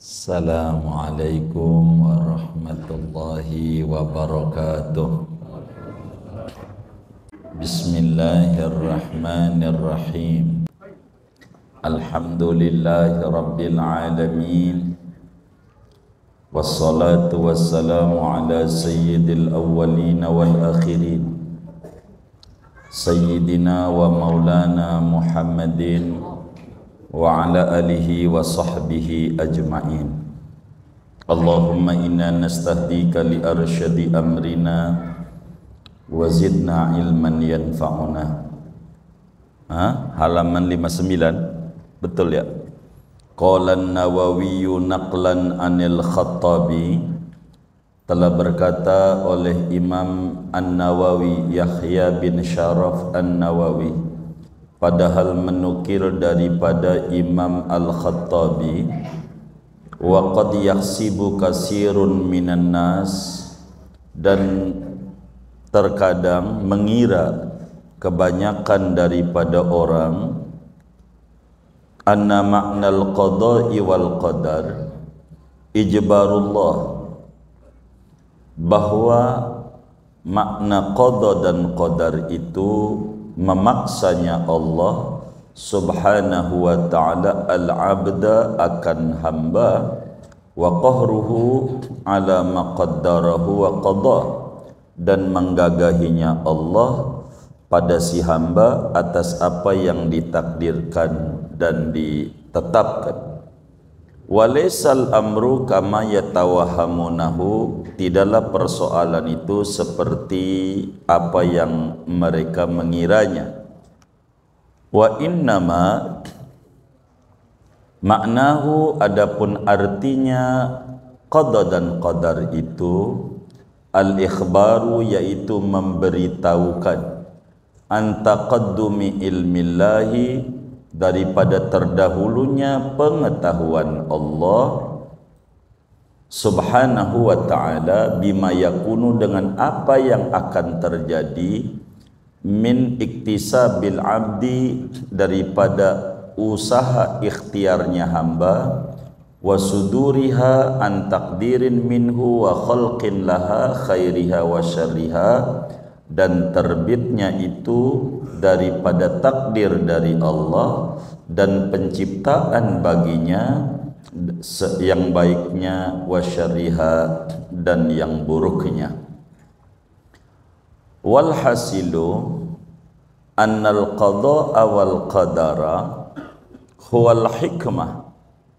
Assalamualaikum warahmatullahi wabarakatuh. Bismillahirrahmanirrahim. Alhamdulillahi rabbil alamin. Wassalatu wassalamu ala sayyidil awwalin wal akhirin, sayyidina wa maulana Muhammadin wa ala alihi wa sahbihi ajma'in. Allahumma inna nastahdika li arsyadi amrina wa zidna ilman yanfa'una. Halaman 59, betul ya? Qala an-Nawawi naqlan anil Khattabi, telah berkata oleh Imam An-Nawawi Yahya bin Syaraf An-Nawawi, padahal menukil daripada Imam Al-Khattabi, wa qad yahsibu kasirun minan nas, dan terkadang mengira kebanyakan daripada orang, anna ma'nal qada'i wal qadar ijbarullah, bahwa makna qada dan qadar itu memaksanya Allah subhanahu wa ta'ala al-abda akan hamba, wa qahruhu ala maqaddarahu wa qadha, dan menggagahinya Allah pada si hamba atas apa yang ditakdirkan dan ditetapkan. Walaisal amru kama yatawahamunahu, tidaklah persoalan itu seperti apa yang mereka mengiranya. Wa innama maknahu, adapun artinya qada dan qadar itu al-ikhbaru, yaitu memberitahukan, an taqaddumi ilmillahi, daripada terdahulunya pengetahuan Allah subhanahu wa ta'ala, bima yakunu, dengan apa yang akan terjadi, min iktisabil abdi, daripada usaha ikhtiarnya hamba, wa suduriha an takdirin minhu wa khalqin laha khairiha wa syarriha, dan terbitnya itu daripada takdir dari Allah dan penciptaan baginya yang baiknya, wa syarriha, dan yang buruknya. Walhasilu annal qada'a wal qadara huwal hikmah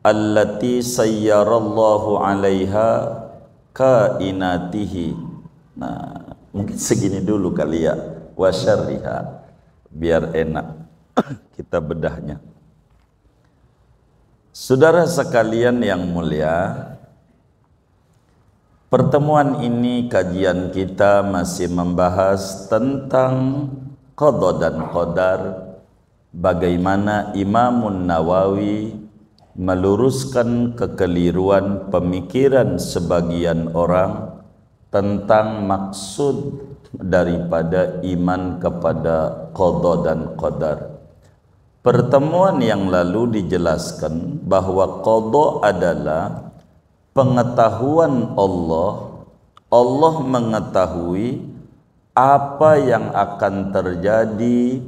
allati sayyarallahu 'alaiha kainatihi. Nah, mungkin segini dulu kali ya, wa syarriha, biar enak kita bedahnya. Saudara sekalian yang mulia, pertemuan ini, kajian kita masih membahas tentang qada dan qadar, bagaimana Imamun Nawawi meluruskan kekeliruan pemikiran sebagian orang tentang maksud daripada iman kepada qada dan qadar. Pertemuan yang lalu dijelaskan bahwa qada adalah pengetahuan Allah. Allah mengetahui apa yang akan terjadi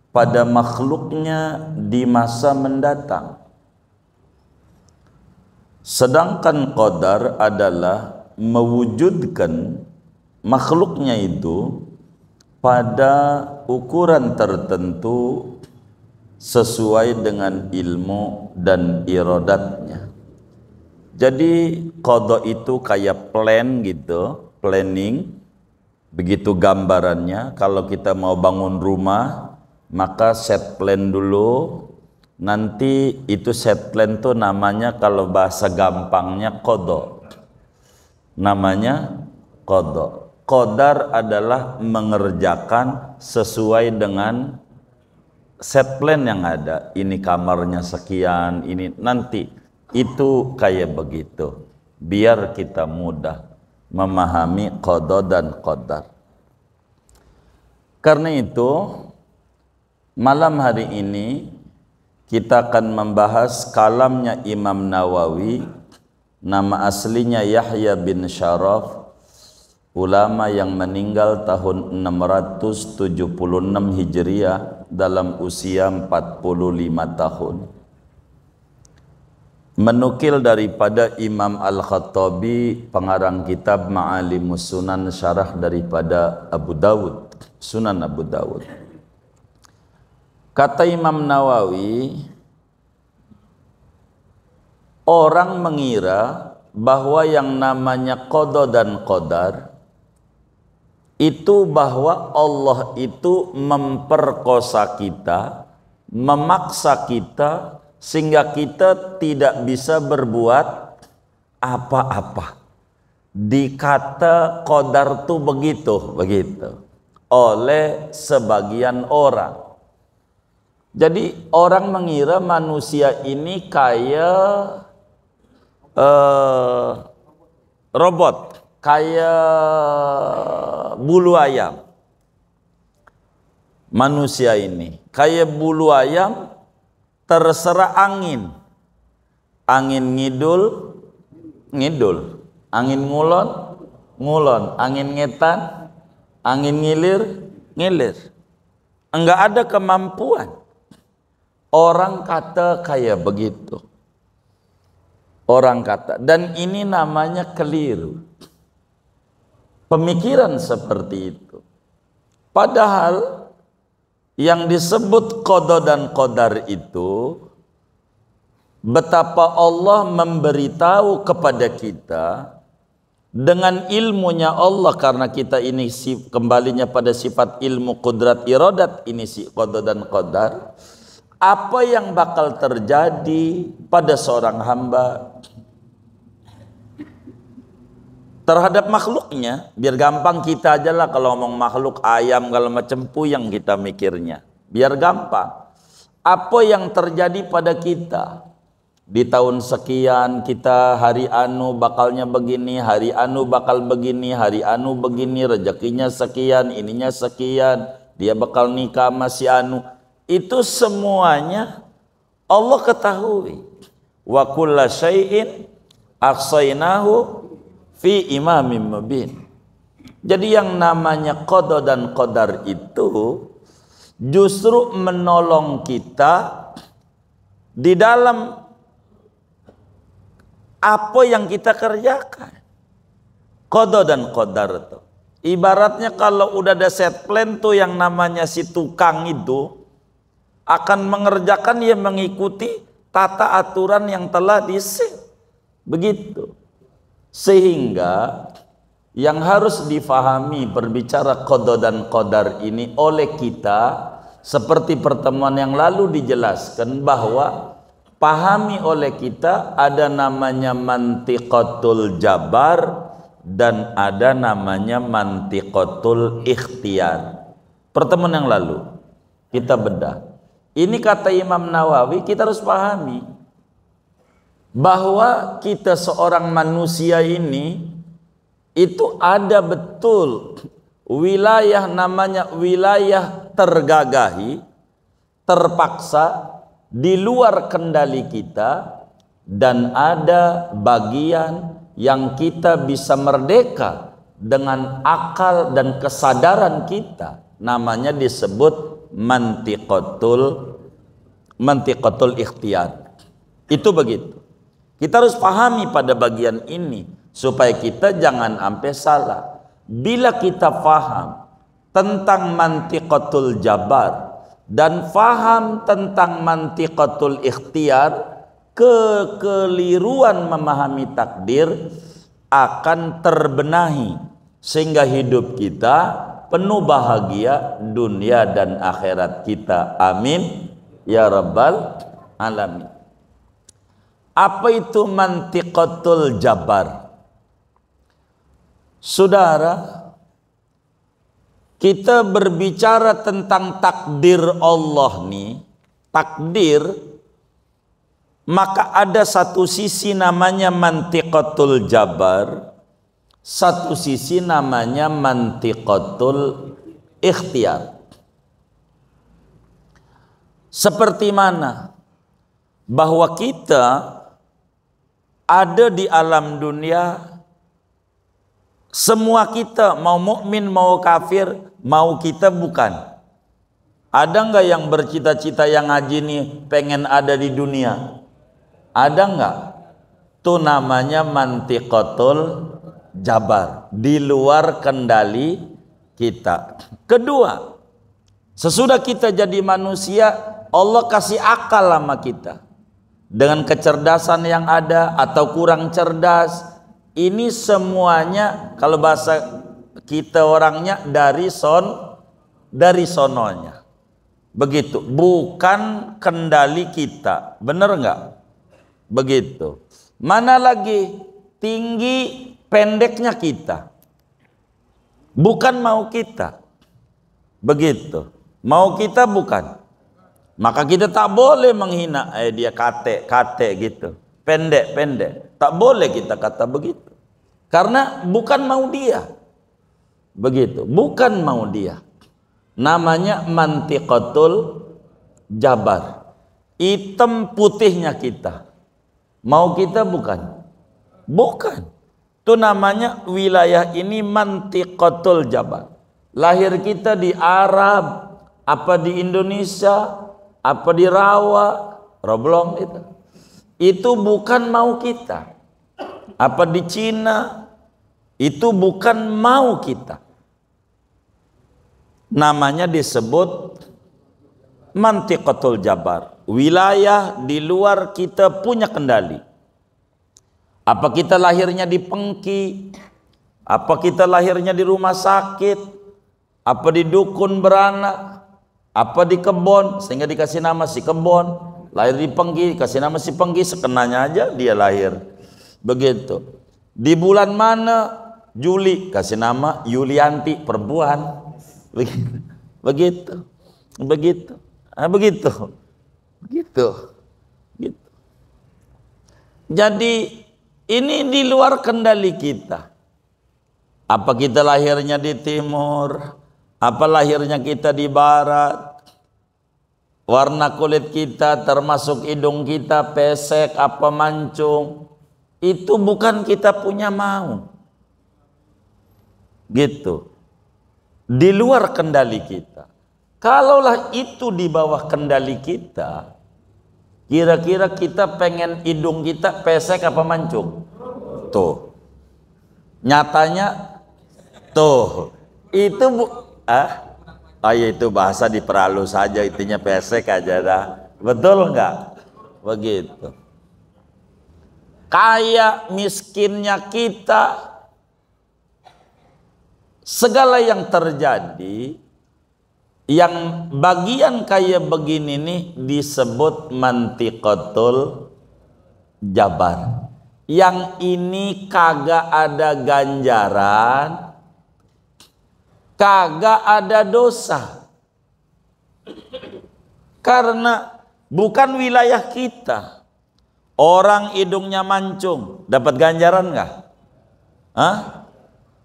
pada makhluknya di masa mendatang. Sedangkan qadar adalah mewujudkan makhluknya itu pada ukuran tertentu sesuai dengan ilmu dan iradatnya. Jadi qada itu kayak plan gitu, planning, begitu gambarannya. Kalau kita mau bangun rumah, maka set plan dulu. Nanti itu set plan tuh namanya, kalau bahasa gampangnya, qada. Namanya qada. Qadar adalah mengerjakan sesuai dengan set plan yang ada. Ini kamarnya sekian, ini nanti. Itu kayak begitu. Biar kita mudah memahami qada dan qadar. Karena itu, malam hari ini kita akan membahas kalamnya Imam Nawawi, nama aslinya Yahya bin Syaraf, ulama yang meninggal tahun 676 Hijriah dalam usia 45 tahun. Menukil daripada Imam Al-Khattabi, pengarang kitab Ma'alimus Sunan, syarah daripada Abu Dawud, Sunan Abu Dawud. Kata Imam Nawawi, orang mengira bahwa yang namanya qada dan qadar itu bahwa Allah itu memperkosa kita, memaksa kita sehingga kita tidak bisa berbuat apa-apa. Dikata qadar itu begitu oleh sebagian orang. Jadi orang mengira manusia ini kayak robot, kayak bulu ayam. Manusia ini kayak bulu ayam, terserah angin. Angin ngidul, ngidul. Angin ngulon, ngulon. Angin ngetan, angin ngilir, ngilir. Enggak ada kemampuan. Orang kata kayak begitu. Orang kata. Dan ini namanya keliru. Pemikiran seperti itu. Padahal yang disebut qada dan qadar itu, betapa Allah memberitahu kepada kita dengan ilmunya Allah, karena kita ini kembalinya pada sifat ilmu qudrat iradat, ini si qada dan qadar, apa yang bakal terjadi pada seorang hamba terhadap makhluknya. Biar gampang kita aja lah kalau ngomong makhluk, ayam kalau macam puyeng kita mikirnya, biar gampang. Apa yang terjadi pada kita di tahun sekian, kita hari anu bakalnya begini, hari anu bakal begini, hari anu begini, rezekinya sekian, ininya sekian, dia bakal nikah masih anu. Itu semuanya Allah ketahui. Wa kulla syai'in ahsainahu fi imamin mubin. Jadi yang namanya qada dan qadar itu justru menolong kita di dalam apa yang kita kerjakan. Qada dan qadar itu ibaratnya kalau udah ada set plan tuh, yang namanya si tukang itu akan mengerjakan, dia mengikuti tata aturan yang telah di-set. Begitu. Sehingga yang harus difahami berbicara qada dan qadar ini oleh kita, seperti pertemuan yang lalu dijelaskan bahwa pahami oleh kita ada namanya mantiqatul jabar dan ada namanya mantiqatul ikhtiar. Pertemuan yang lalu kita bedah. Ini kata Imam Nawawi, kita harus pahami bahwa kita seorang manusia ini itu ada betul wilayah, namanya wilayah tergagahi, terpaksa, di luar kendali kita, dan ada bagian yang kita bisa merdeka dengan akal dan kesadaran kita, namanya disebut mantiqatul ikhtiar. Itu begitu. Kita harus pahami pada bagian ini supaya kita jangan sampai salah. Bila kita paham tentang mantiqatul jabar dan faham tentang mantiqatul ikhtiar, kekeliruan memahami takdir akan terbenahi sehingga hidup kita penuh bahagia dunia dan akhirat kita. Amin ya rabbal alamin. Apa itu mantiqatul jabar? Saudara, kita berbicara tentang takdir Allah nih, takdir, maka ada satu sisi namanya mantiqatul jabar, satu sisi namanya mantiqatul ikhtiar. Seperti mana? bahwa kita ada di alam dunia, semua kita mau mukmin mau kafir, mau kita bukan. Ada nggak yang bercita-cita yang ngaji nih pengen ada di dunia? Ada nggak? Itu namanya mantiqatul jabar, di luar kendali kita. Kedua, sesudah kita jadi manusia, Allah kasih akal sama kita. Dengan kecerdasan yang ada atau kurang cerdas, ini semuanya kalau bahasa kita orangnya dari sononya. Begitu, bukan kendali kita. Benar nggak? Begitu. Mana lagi tinggi pendeknya kita, bukan mau kita. Begitu, mau kita bukan. Maka kita tak boleh menghina, dia kate gitu, pendek. Tak boleh kita kata begitu, karena bukan mau dia. Begitu, bukan mau dia. Namanya mantiqatul jabar. Hitam putihnya kita, mau kita bukan. Bukan. Itu namanya wilayah ini mantiqatul jabar. Lahir kita di Arab, apa di Indonesia, apa di Rawa, Roblong itu bukan mau kita. Apa di Cina, itu bukan mau kita. Namanya disebut mantiqatul jabar, wilayah di luar kita punya kendali. Apa kita lahirnya di Pengki, apa kita lahirnya di rumah sakit, apa di dukun beranak, apa di kebon sehingga dikasih nama si kebon. Lahir di Pengki dikasih nama si Pengki, sekenanya aja dia lahir. Begitu. Di bulan mana? Juli, kasih nama Yulianti, perempuan. Begitu. Jadi ini di luar kendali kita. Apa kita lahirnya di timur, apa lahirnya kita di barat, warna kulit kita termasuk hidung kita pesek apa mancung, itu bukan kita punya mau. Gitu. Di luar kendali kita. Kalaulah itu di bawah kendali kita, kira-kira kita pengen hidung kita pesek apa mancung? Tuh. Nyatanya tuh. Itu itu bahasa diperalu saja, intinya pesek aja dah. Betul enggak? Begitu. Kaya miskinnya kita, segala yang terjadi, yang bagian kaya begini nih disebut mantiqatul jabar. Yang ini kagak ada ganjaran, kagak ada dosa. Karena bukan wilayah kita. Orang hidungnya mancung, dapat ganjaran enggak?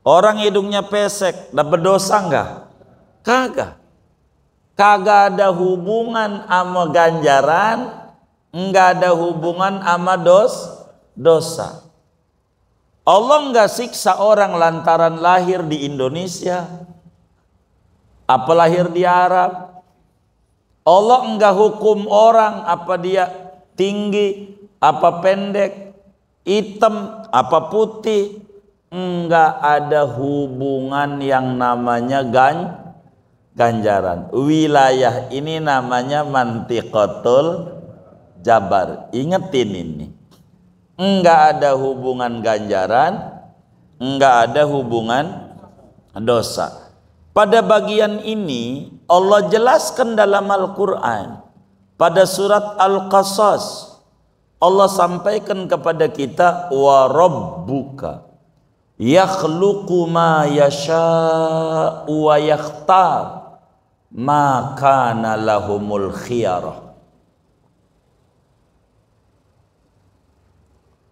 Orang hidungnya pesek, dapat dosa enggak? Kagak. Kagak ada hubungan sama ganjaran, enggak ada hubungan sama dosa. Allah enggak siksa orang lantaran lahir di Indonesia, apa lahir di Arab. Allah enggak hukum orang apa dia tinggi, apa pendek, hitam, apa putih. Enggak ada hubungan yang namanya ganjaran. Wilayah ini namanya mantiqatul jabar. Ingetin ini. Enggak ada hubungan ganjaran, enggak ada hubungan dosa. Pada bagian ini Allah jelaskan dalam Al-Quran. Pada surat Al-Qasas Allah sampaikan kepada kita, wa rabbuka yakhluqu ma yasha'u wa yakhtar ma kana lahumul khiyarah.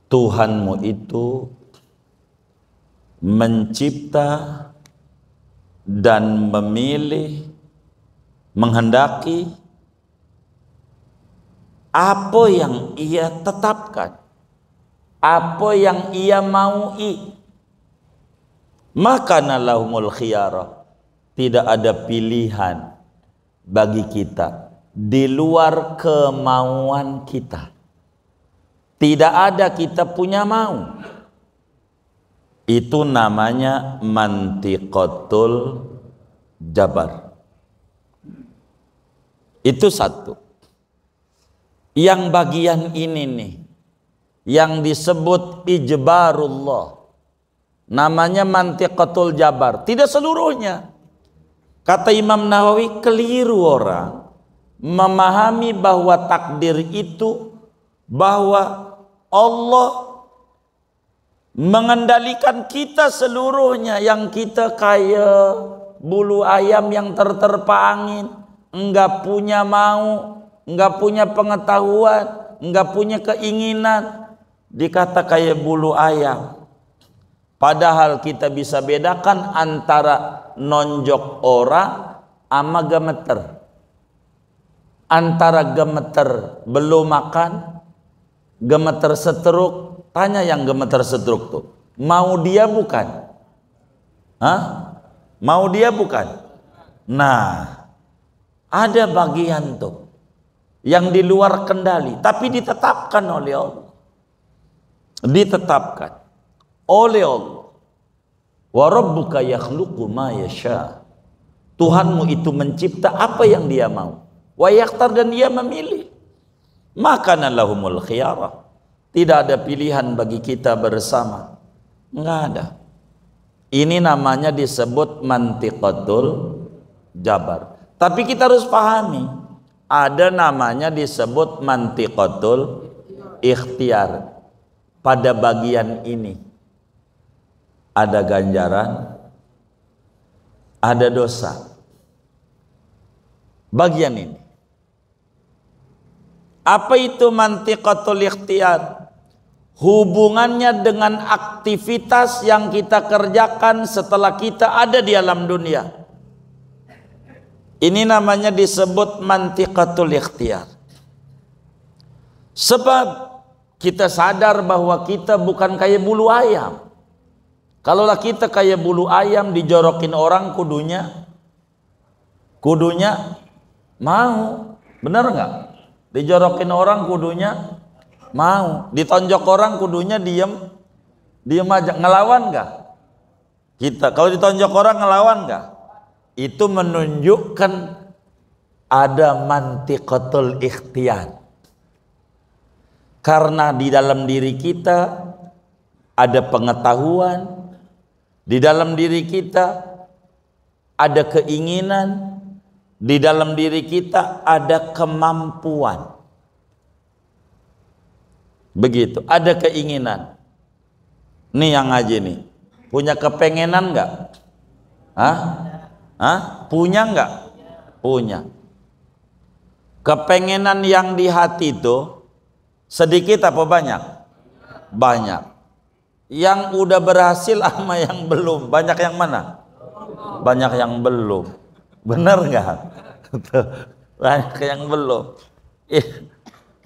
Tuhanmu itu mencipta dan memilih, menghendaki apa yang ia tetapkan, apa yang ia maui. Maka lahumul khiyarah, tidak ada pilihan bagi kita di luar kemauan kita. Tidak ada kita punya mau. Itu namanya mantiqatul jabar. Itu satu. Yang bagian ini nih, yang disebut ijbarullah, namanya mantiqatul jabar. Tidak seluruhnya. Kata Imam Nawawi, keliru orang memahami bahwa takdir itu, bahwa Allah mengendalikan kita seluruhnya, yang kita kayak bulu ayam yang terterpa angin, enggak punya mau, enggak punya pengetahuan, enggak punya keinginan, dikata kayak bulu ayam. Padahal kita bisa bedakan antara nonjok orang sama gemeter. Antara gemeter belum makan, gemeter setruk. Tanya yang gemeter setruk tuh, mau dia bukan? Hah? Mau dia bukan? Nah, ada bagian tuh yang di luar kendali, tapi ditetapkan oleh Allah. Ditetapkan oleh Allah. Wa rabbuka yakhluqu ma yasha. Tuhanmu itu mencipta apa yang dia mau. Wa yakhtar, dan dia memilih. Maka lahumul khiyarah. Tidak ada pilihan bagi kita bersama. Enggak ada. Ini namanya disebut mantiqatul jabar. Tapi kita harus pahami, ada namanya disebut mantiqatul ikhtiar. Pada bagian ini ada ganjaran, ada dosa. Bagian ini. Apa itu mantiqatul ikhtiar? Hubungannya dengan aktivitas yang kita kerjakan setelah kita ada di alam dunia. Ini namanya disebut mantiqatul ikhtiar. Sebab kita sadar bahwa kita bukan kayak bulu ayam. Kalaulah kita kayak bulu ayam, dijorokin orang kudunya mau. Benar nggak? Dijorokin orang kudunya mau, ditonjok orang kudunya diem aja. Ngelawan nggak? Kita kalau ditonjok orang ngelawan nggak? Itu menunjukkan ada mantiqatul ikhtiar. Karena di dalam diri kita ada pengetahuan, di dalam diri kita ada keinginan, di dalam diri kita ada kemampuan. Begitu, ada keinginan. Nih yang ngaji nih, punya kepengenan nggak? Punya nggak? Punya. Kepengenan yang di hati itu sedikit apa banyak? Banyak. Yang udah berhasil sama yang belum, banyak yang mana? Banyak yang belum. Benar nggak? Banyak yang belum.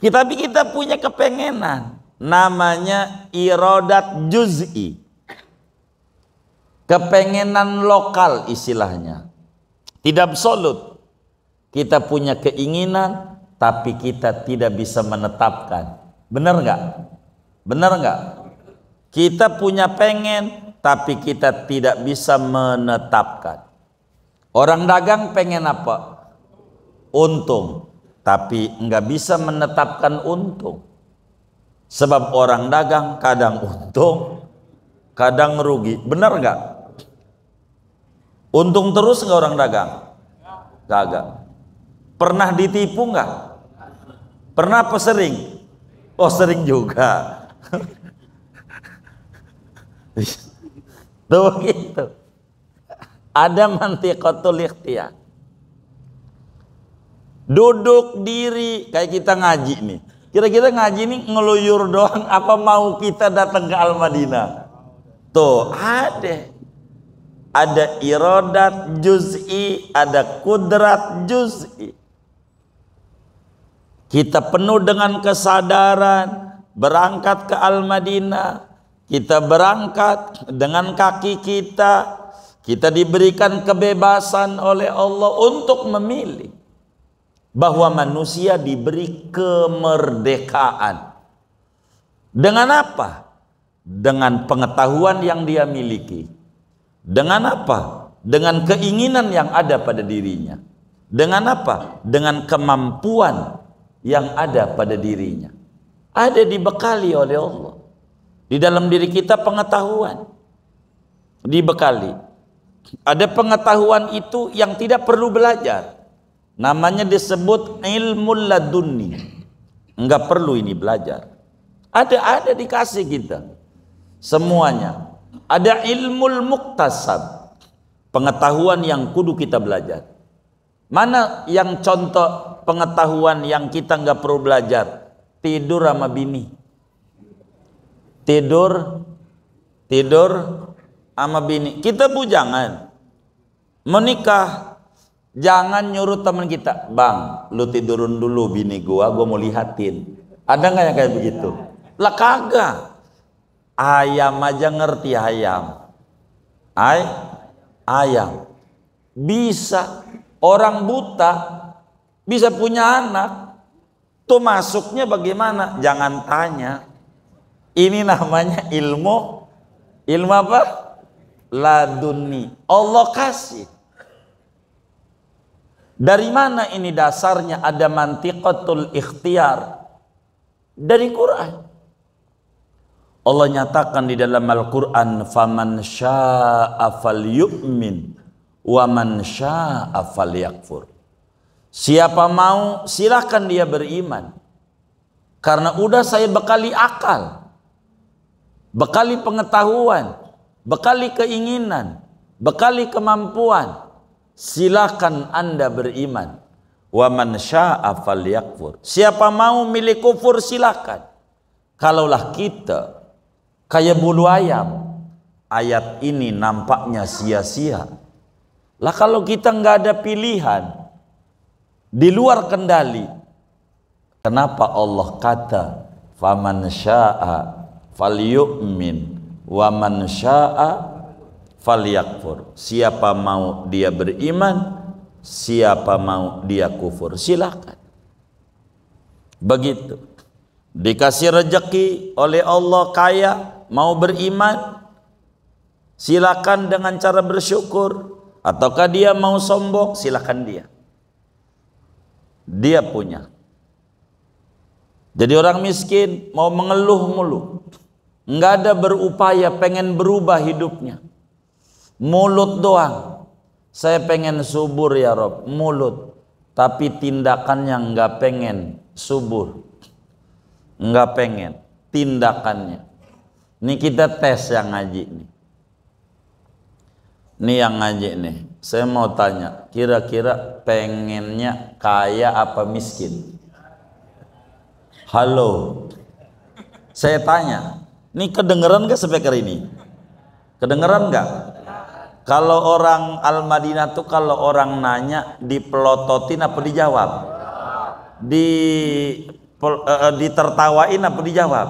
Tapi kita punya kepengenan, namanya iradat juz'i, kepengenan lokal istilahnya, tidak absolut. Kita punya keinginan, tapi kita tidak bisa menetapkan. Benar nggak? Benar nggak? Kita punya pengen, tapi kita tidak bisa menetapkan. Orang dagang pengen apa? Untung, tapi nggak bisa menetapkan untung. Sebab orang dagang kadang untung, kadang rugi. Benar nggak? Untung terus nggak orang dagang? Kagak. Pernah ditipu nggak? Pernah apa sering? Oh sering juga. Tuh gitu. Ada mantiqatul ikhtiar. Duduk diri kayak kita ngaji nih. Kira-kira ngaji nih ngeluyur doang apa mau kita datang ke Al-Madinah? Tuh ada. Ada iradat juz'i, ada kudrat juz'i. kita penuh dengan kesadaran, berangkat ke Al-Madinah, kita berangkat dengan kaki kita diberikan kebebasan oleh Allah untuk memilih. Bahwa manusia diberi kemerdekaan. Dengan apa? Dengan pengetahuan yang dia miliki. Dengan apa? Dengan keinginan yang ada pada dirinya. Dengan apa? Dengan kemampuan yang ada pada dirinya. Ada dibekali oleh Allah. Di dalam diri kita pengetahuan. Dibekali. Ada pengetahuan itu yang tidak perlu belajar. Namanya disebut ilmu laduni. Enggak perlu ini belajar. Ada dikasih kita. Semuanya. Ada ilmu muktasab. Pengetahuan yang kudu kita belajar. Mana yang contoh pengetahuan yang kita enggak perlu belajar? Tidur sama bini. Tidur sama bini. Kita bujangan. Menikah. Jangan nyuruh teman kita, bang, lu tidurun dulu bini gua mau lihatin. Ada nggak yang kayak begitu? Lah kagak. Ayam aja ngerti ayam. Ayam. Bisa. Orang buta bisa punya anak. Tuh masuknya bagaimana? Jangan tanya. Ini namanya ilmu apa? Laduni. Allah kasih. Dari mana ini dasarnya? Ada mantiqatul ikhtiyar dari Quran. Allah nyatakan di dalam Al-Quran, faman syaa falyu'min wa man syaa falyakfur. Siapa mau silakan dia beriman, karena udah saya bekali akal, bekali pengetahuan, bekali keinginan, bekali kemampuan. Silakan Anda beriman. Wa man syaa falyakfur. Siapa mau milih kufur silakan. Kalaulah kita kayak bulu ayam, ayat ini nampaknya sia-sia. Lah kalau kita nggak ada pilihan, di luar kendali, kenapa Allah kata faman syaa falyu'min wa man syaa falyakfur. Siapa mau dia beriman, siapa mau dia kufur, silakan. Begitu. Dikasih rezeki oleh Allah kaya, mau beriman, silakan dengan cara bersyukur. Ataukah dia mau sombong, silakan dia. Dia punya. Jadi orang miskin mau mengeluh mulu, nggak ada berupaya pengen berubah hidupnya. Mulut doang. Saya pengen subur ya Rob, mulut. Tapi tindakannya nggak pengen subur. Nggak pengen. Tindakannya. Ini kita tes yang ngaji nih. Ini yang ngaji nih. Saya mau tanya, kira-kira pengennya kaya apa miskin? Halo. Saya tanya, ini kedengeran gak speaker ini? Kedengeran gak? Kalau orang Al-Madinah tuh kalau orang nanya dipelototin apa dijawab? Ditertawain apa dijawab?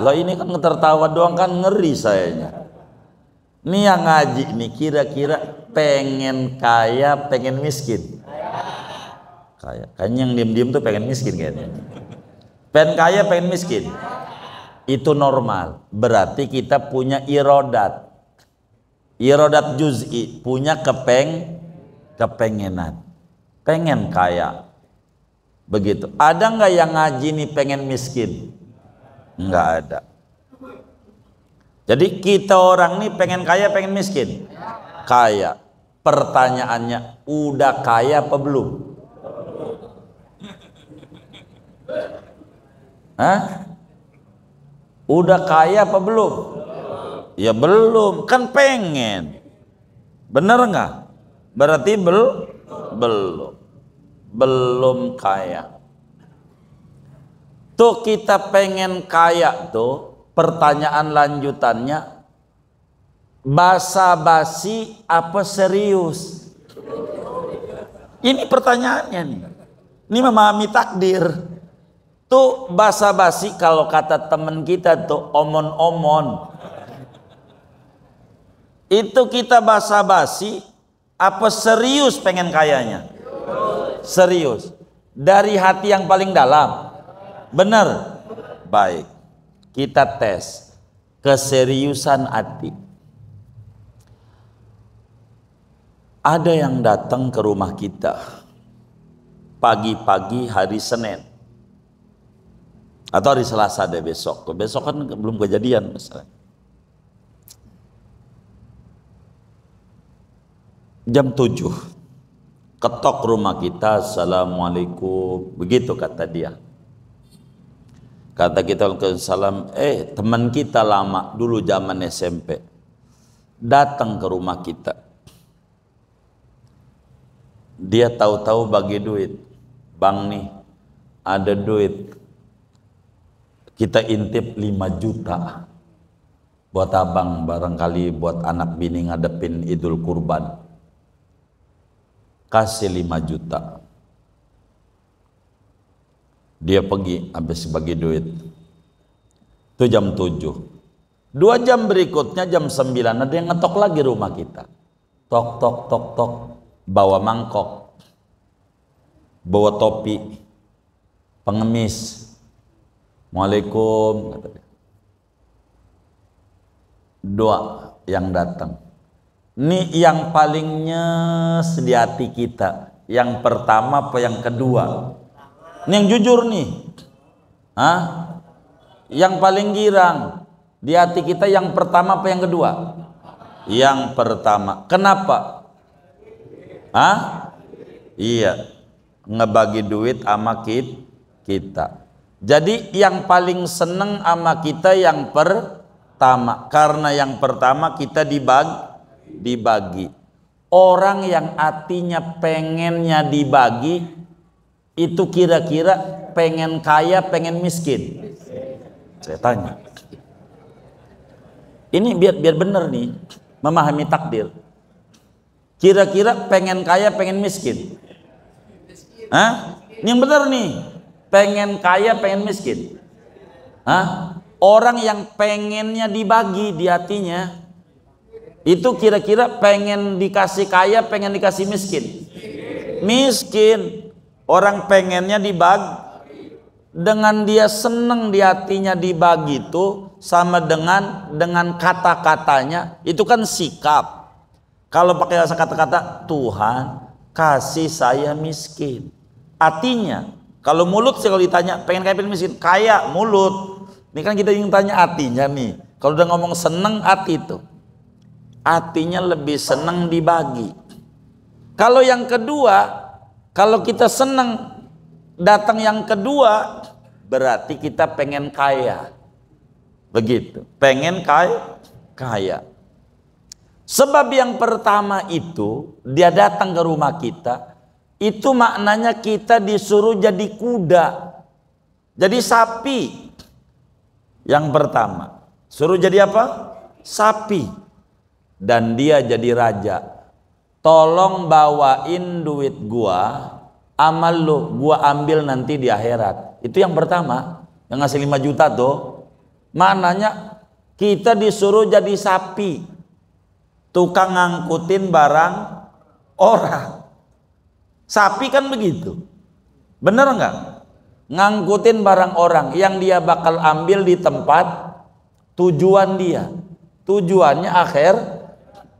Loh ini kan tertawa doang kan ngeri sayanya. Ini yang ngaji nih kira-kira pengen kaya pengen miskin? Kaya. Kayaknya yang diem-diem tuh pengen miskin kayaknya. Pengen kaya pengen miskin? Itu normal. Berarti kita punya irodat. Irodat juz'i, punya kepengenan, pengen kaya, begitu. Ada nggak yang ngaji nih pengen miskin? Nggak ada. Jadi kita orang nih pengen kaya pengen miskin? Kaya. Pertanyaannya, udah kaya apa belum? Hah? Udah kaya apa belum? Ya belum, kan pengen. Bener nggak? Berarti belum kaya. Tuh kita pengen kaya tuh, pertanyaan lanjutannya, basa-basi apa serius? Ini pertanyaannya nih. Ini memahami takdir. Tuh basa-basi kalau kata temen kita tuh omon-omon. Itu kita basa-basi apa serius pengen kayanya? Serius. Dari hati yang paling dalam. Benar? Baik. Kita tes keseriusan hati. Ada yang datang ke rumah kita pagi-pagi hari Senin atau hari Selasa deh besok. Besok kan belum kejadian misalnya. Jam 7 ketok rumah kita, assalamualaikum, begitu kata dia. Kata kita salam, teman kita lama dulu zaman SMP datang ke rumah kita. Dia tahu-tahu bagi duit, bang nih ada duit, kita intip 5 juta buat abang, barangkali buat anak bini ngadepin Idul Kurban. Kasih 5 juta. Dia pergi habis bagi duit. Itu jam 7. 2 jam berikutnya jam 9 ada yang ngetok lagi rumah kita. Tok tok tok tok. Bawa mangkok. Bawa topi. Pengemis. Waalaikum. 2 yang datang. Ini yang paling nyes di hati kita. Yang pertama apa yang kedua? Ini yang jujur nih. Hah? Yang paling girang di hati kita yang pertama apa yang kedua? Yang pertama. Kenapa? Hah? Iya. Ngebagi duit sama kita. Jadi yang paling seneng sama kita yang pertama. Karena yang pertama kita dibagi. Orang yang hatinya pengennya dibagi itu kira-kira pengen kaya, pengen miskin? Saya tanya. Ini biar benar nih, memahami takdir. Kira-kira pengen kaya, pengen miskin? Hah? Ini yang benar nih. Pengen kaya, pengen miskin? Hah? Orang yang pengennya dibagi di hatinya itu kira-kira pengen dikasih kaya, pengen dikasih miskin? Miskin. Orang pengennya dibagi. Dengan dia seneng di hatinya dibagi itu sama dengan kata-katanya itu kan sikap. Kalau pakai kata-kata Tuhan kasih saya miskin. Artinya kalau mulut sih kalau ditanya pengen kaya pengen miskin, kaya mulut. Ini kan kita ingin tanya hatinya nih. Kalau udah ngomong seneng hati itu. Hatinya lebih seneng dibagi. Kalau yang kedua, kalau kita seneng datang yang kedua, berarti kita pengen kaya. Begitu, pengen kaya. Sebab yang pertama itu, dia datang ke rumah kita, itu maknanya kita disuruh jadi kuda, jadi sapi. Yang pertama, suruh jadi apa? Sapi. Dan dia jadi raja. Tolong bawain duit gua, amal lu, gua ambil nanti di akhirat. Itu yang pertama. Yang ngasih 5 juta tuh, maknanya kita disuruh jadi sapi, tukang ngangkutin barang orang. Sapi kan begitu, bener nggak? Ngangkutin barang orang yang dia bakal ambil di tempat tujuan dia. Tujuannya akhir,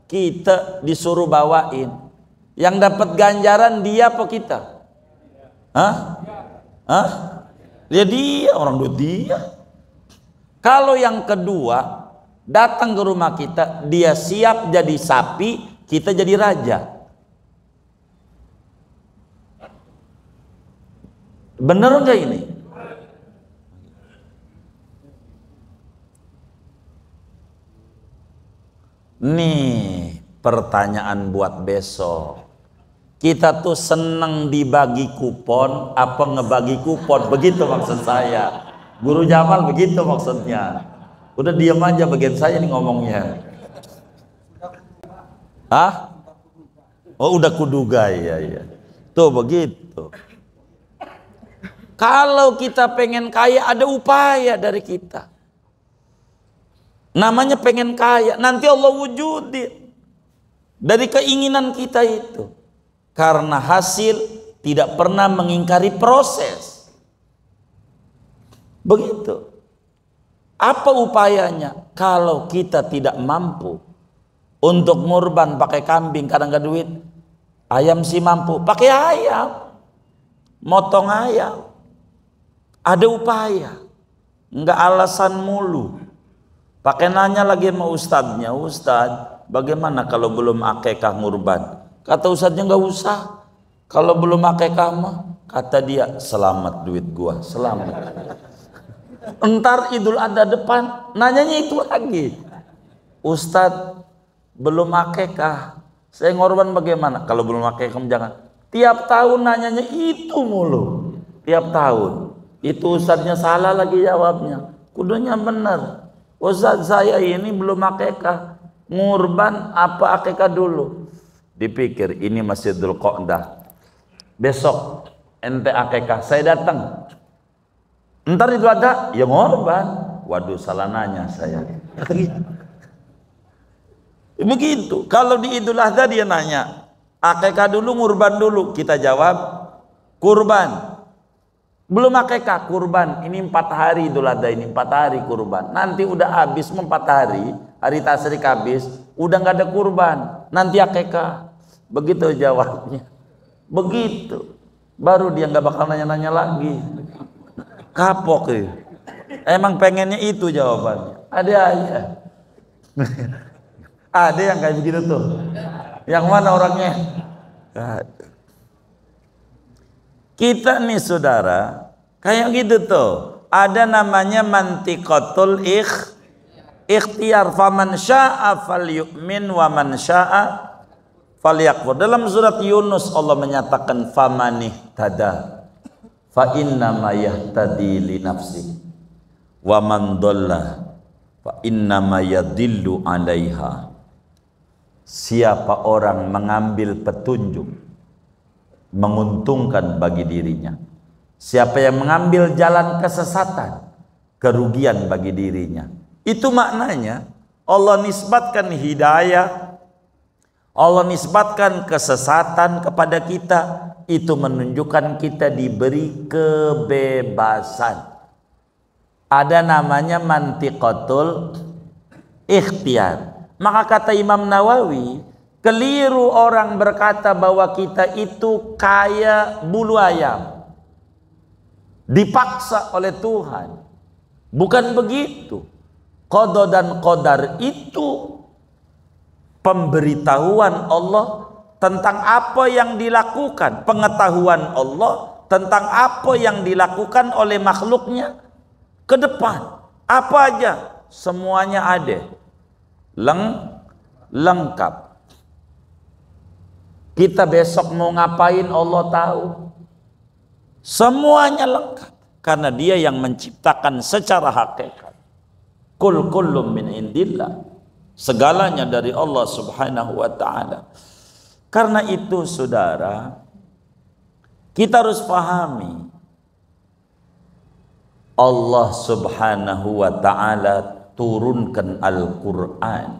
kita disuruh bawain. Yang dapat ganjaran dia apa kita? Hah? Ya dia, orang duit dia. Kalau yang kedua datang ke rumah kita, dia siap jadi sapi, kita jadi raja. Bener nggak ini? Nih pertanyaan buat besok. Kita tuh seneng dibagi kupon apa ngebagi kupon? Begitu maksud saya. Guru Jamal begitu maksudnya. Udah diam aja bagian saya nih ngomongnya. Hah? Oh udah kuduga ya. Tuh begitu. Kalau kita pengen kaya, ada upaya dari kita. Namanya pengen kaya, nanti Allah wujudin dari keinginan kita itu. Karena hasil tidak pernah mengingkari proses. Begitu. Apa upayanya? Kalau kita tidak mampu untuk ngurban pakai kambing, kadang gak duit, ayam sih mampu, pakai ayam, motong ayam. Ada upaya, nggak alasan mulu. Pakai nanya lagi sama ustadznya, Ustadz, bagaimana kalau belum akekah ngurban? Kata ustadznya nggak usah. Kalau belum akekah mah, kata dia, selamat duit gua, selamat. Entar Idul Adha depan, nanyanya itu lagi. Ustadz, belum akekah, saya ngorban bagaimana? Kalau belum akekah jangan. Tiap tahun nanyanya itu mulu, tiap tahun. Itu ustadznya salah lagi jawabnya, kudunya benar. Ustadz, saya ini belum akekah, ngurban apa akekah dulu? Dipikir ini masih Dzul Qa'dah, besok ente akekah, saya datang. Ntar itu ada yang ngorban, waduh salah nanya saya. Begitu. Kalau di Idul Adha dia nanya, akekah dulu ngurban dulu? Kita jawab kurban. Belum akekah, kurban. Ini 4 hari Idul Adha, ini 4 hari kurban. Nanti udah habis 4 hari, hari tasyrik habis, udah nggak ada kurban. Nanti akekah. Begitu jawabnya. Begitu. Baru dia nggak bakal nanya-nanya lagi. Kapok ya. Emang pengennya itu jawabannya. Ada aja. Ada yang kayak begitu tuh. Yang mana orangnya? Kita nih saudara, kayak gitu tuh. Ada namanya mantiqatul ikhtiar. Faman sya'a falyu'min wa man sya'a falyakfur. Dalam surat Yunus Allah menyatakan famanih tada fa innama yahtadi li nafsi wa man dhalla fa innama yadillu 'alaiha. Siapa orang mengambil petunjuk, menguntungkan bagi dirinya. Siapa yang mengambil jalan kesesatan, kerugian bagi dirinya. Itu maknanya Allah nisbatkan hidayah, Allah nisbatkan kesesatan kepada kita. Itu menunjukkan kita diberi kebebasan. Ada namanya mantiqatul ikhtiar. Maka kata Imam Nawawi, keliru orang berkata bahwa kita itu kaya bulu ayam, dipaksa oleh Tuhan. Bukan begitu. Qada dan qadar itu pemberitahuan Allah tentang apa yang dilakukan, pengetahuan Allah tentang apa yang dilakukan oleh makhluknya ke depan. Apa aja, semuanya ada. Lengkap. Kita besok mau ngapain Allah tahu. Semuanya lengkap. Karena dia yang menciptakan secara hakikat. Kul kullum min indillah. Segalanya dari Allah subhanahu wa ta'ala. Karena itu saudara, kita harus pahami Allah subhanahu wa ta'ala turunkan Al-Quran,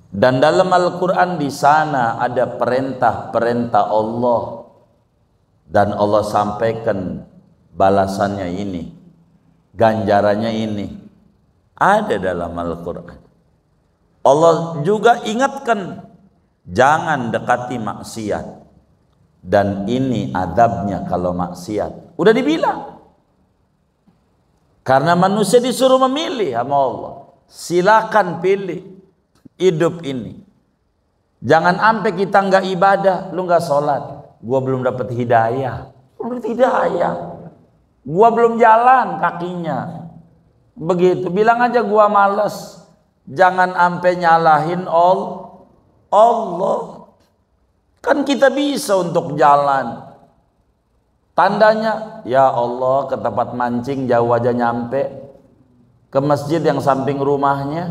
dan dalam Al-Quran di sana ada perintah-perintah Allah, dan Allah sampaikan balasannya ini, ganjarannya ini ada dalam Al-Quran. Allah juga ingatkan jangan dekati maksiat, dan ini adabnya kalau maksiat. Udah dibilang. Karena manusia disuruh memilih sama Allah. Silakan pilih hidup ini. Jangan sampai kita nggak ibadah, lu nggak sholat. Gua belum dapat hidayah. Belum hidayah. Gua belum jalan kakinya. Begitu. Bilang aja gua males. Jangan sampai nyalahin Allah. Kan kita bisa untuk jalan. Tandanya, ya Allah, ke tempat mancing jauh aja nyampe. Ke masjid yang samping rumahnya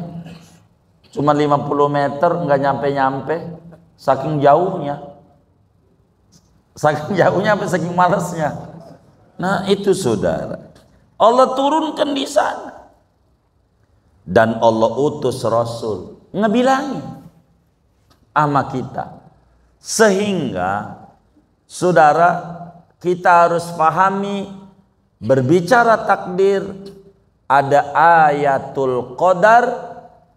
cuma 50 meter, nggak nyampe-nyampe. Saking jauhnya. Saking jauhnya apa saking malesnya? Nah itu saudara, Allah turunkan di sana. Dan Allah utus Rasul ngebilangin sama kita. Sehingga saudara, kita harus pahami, berbicara takdir, ada ayatul qadar,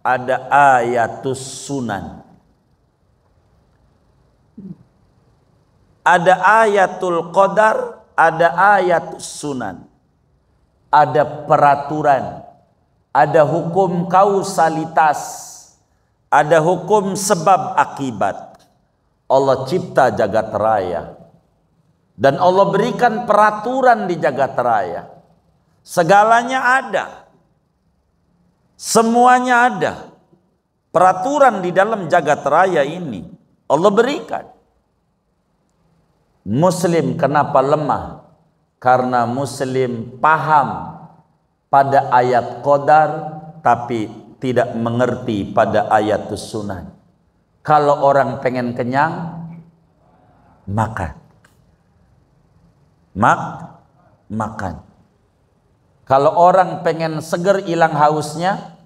ada ayatus sunan. Ada ayatul qadar, ada ayatus sunan. Ada peraturan, ada hukum kausalitas, ada hukum sebab akibat. Allah cipta jagat raya, dan Allah berikan peraturan di jagat raya. Segalanya ada, semuanya ada. Peraturan di dalam jagat raya ini Allah berikan. Muslim kenapa lemah? Karena Muslim paham pada ayat qadar tapi tidak mengerti pada ayat sunan. Kalau orang pengen kenyang, makan. Makan. Kalau orang pengen seger, hilang hausnya,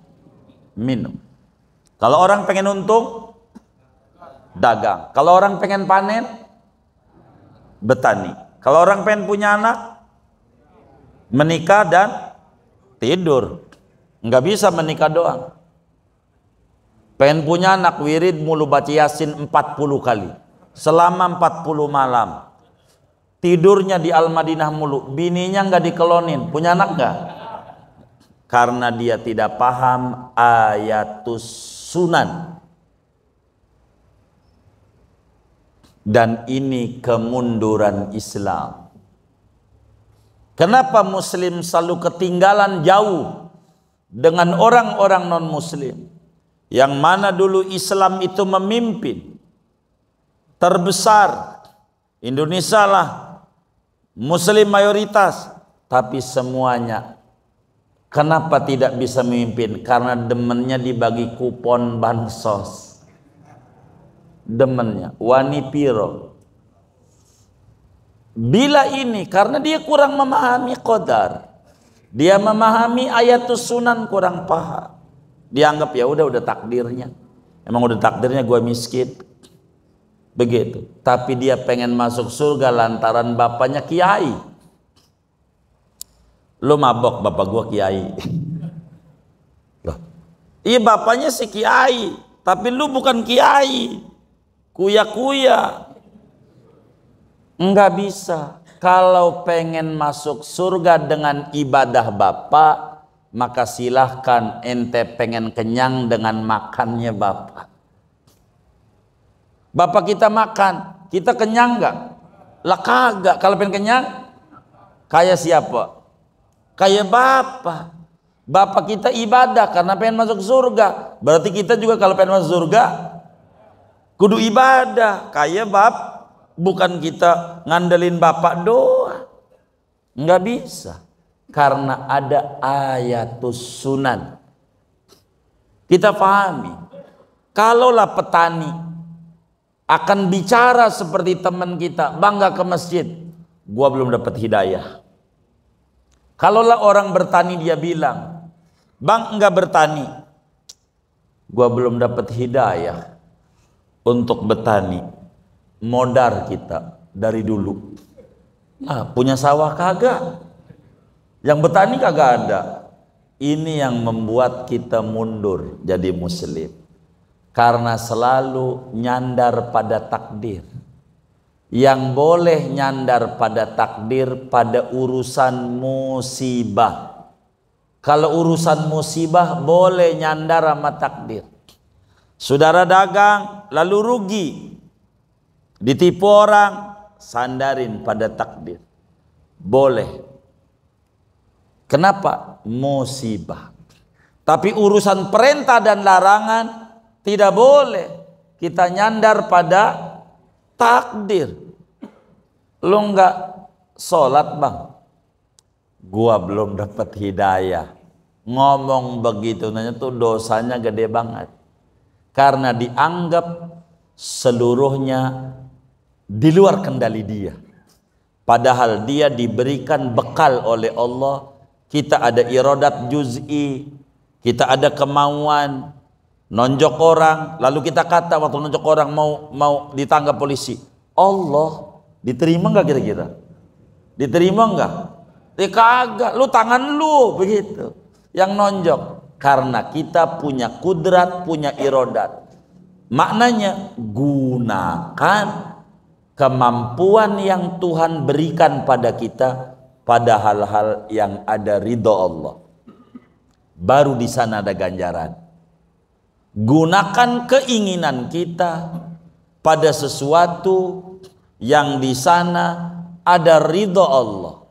minum. Kalau orang pengen untung, dagang. Kalau orang pengen panen, bertani. Kalau orang pengen punya anak, menikah dan tidur. Nggak bisa menikah doang. Pengen punya anak, wirid mulu baca Yasin 40 kali selama 40 malam. Tidurnya di Al-Madinah mulu, bininya nggak dikelonin. Punya anak nggak? Karena dia tidak paham ayatus sunan. Dan ini kemunduran Islam. Kenapa Muslim selalu ketinggalan jauh dengan orang-orang non-Muslim? Yang mana dulu Islam itu memimpin terbesar. Indonesia lah Muslim mayoritas, tapi semuanya kenapa tidak bisa memimpin? Karena demennya dibagi kupon bansos, demennya wani piro. Bila ini karena dia kurang memahami qadar, dia memahami ayatus sunan kurang paham. Dianggap ya udah takdirnya. Emang udah takdirnya gue miskin. Begitu. Tapi dia pengen masuk surga lantaran bapaknya kiai. Lu mabok, bapak gue kiai. Loh. Iya bapaknya si kiai, tapi lu bukan kiai. Kuya-kuya. Enggak bisa. Kalau pengen masuk surga dengan ibadah bapak, maka silahkan ente pengen kenyang dengan makannya bapak. Bapak kita makan, kita kenyang nggak? Lah kagak. Kalau pengen kenyang, kayak siapa? Kayak bapak. Bapak kita ibadah karena pengen masuk surga. Berarti kita juga kalau pengen masuk surga, kudu ibadah. Kayak bukan kita ngandelin bapak doang. Nggak bisa. Karena ada ayatus sunan. Kita pahami. Kalaulah petani akan bicara seperti teman kita, bang nggak ke masjid, gua belum dapat hidayah. Kalaulah orang bertani dia bilang, bang enggak bertani, gua belum dapat hidayah untuk bertani. Modar kita dari dulu. Nah, punya sawah kagak, yang bertani kagak ada. Ini yang membuat kita mundur jadi muslim. Karena selalu nyandar pada takdir. Yang boleh nyandar pada takdir pada urusan musibah. Kalau urusan musibah boleh nyandar sama takdir. Saudara dagang lalu rugi, ditipu orang, sandarin pada takdir. Boleh. Kenapa? Musibah. Tapi urusan perintah dan larangan tidak boleh. Kita nyandar pada takdir. Lu enggak sholat bang, gua belum dapat hidayah. Ngomong begitu nanya tuh dosanya gede banget. Karena dianggap seluruhnya di luar kendali dia. Padahal dia diberikan bekal oleh Allah. Kita ada iradat juz'i, kita ada kemauan nonjok orang, lalu kita kata waktu nonjok orang mau ditangkap polisi, Allah, diterima nggak kira-kira? Diterima nggak? Kagak, lu tangan lu begitu yang nonjok. Karena kita punya kudrat, punya iradat. Maknanya gunakan kemampuan yang Tuhan berikan pada kita pada hal-hal yang ada ridho Allah. Baru di sana ada ganjaran. Gunakan keinginan kita pada sesuatu yang di sana ada ridho Allah.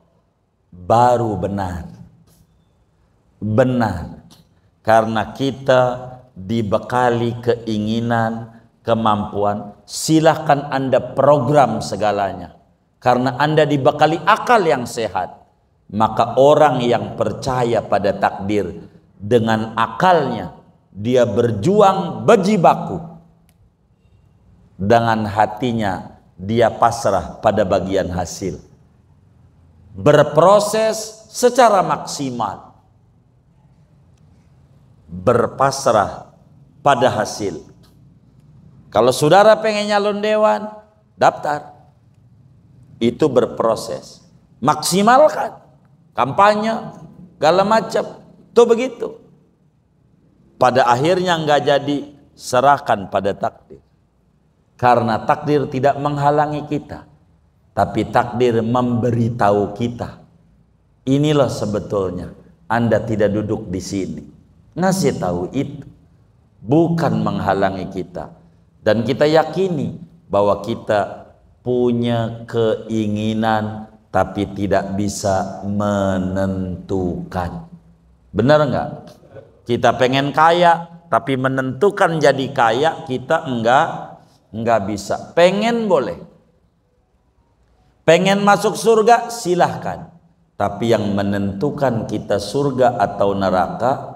Baru benar. Benar. Karena kita dibekali keinginan, kemampuan, silahkan Anda program segalanya. Karena Anda dibekali akal yang sehat, maka orang yang percaya pada takdir dengan akalnya, dia berjuang berjibaku. Dengan hatinya, dia pasrah pada bagian hasil. Berproses secara maksimal. Berpasrah pada hasil. Kalau saudara pengen nyalon dewan, daftar. Itu berproses. Maksimalkan. Kampanye, segala macam. Itu begitu. Pada akhirnya nggak jadi, serahkan pada takdir. Karena takdir tidak menghalangi kita. Tapi takdir memberitahu kita. Inilah sebetulnya Anda tidak duduk di sini. Ngasih tahu itu bukan menghalangi kita, dan kita yakini bahwa kita punya keinginan tapi tidak bisa menentukan. Benar enggak? Kita pengen kaya tapi menentukan jadi kaya kita enggak bisa. Pengen boleh, pengen masuk surga silahkan, tapi yang menentukan kita surga atau neraka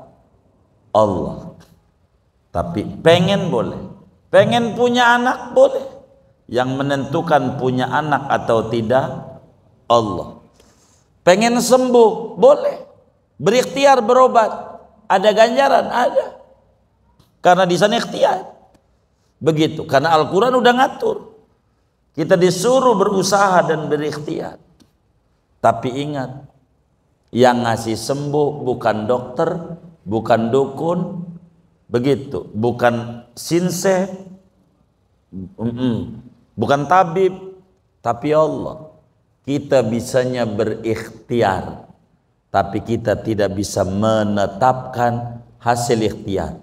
Allah. Tapi pengen boleh, pengen punya anak boleh, yang menentukan punya anak atau tidak Allah. Pengen sembuh boleh, berikhtiar berobat, ada ganjaran, ada, karena di sana ikhtiar. Begitu, karena Al-Quran udah ngatur, kita disuruh berusaha dan berikhtiar. Tapi ingat, yang ngasih sembuh bukan dokter, bukan dukun, begitu, bukan sinse, bukan tabib, tapi Allah. Kita bisanya berikhtiar, tapi kita tidak bisa menetapkan hasil ikhtiar.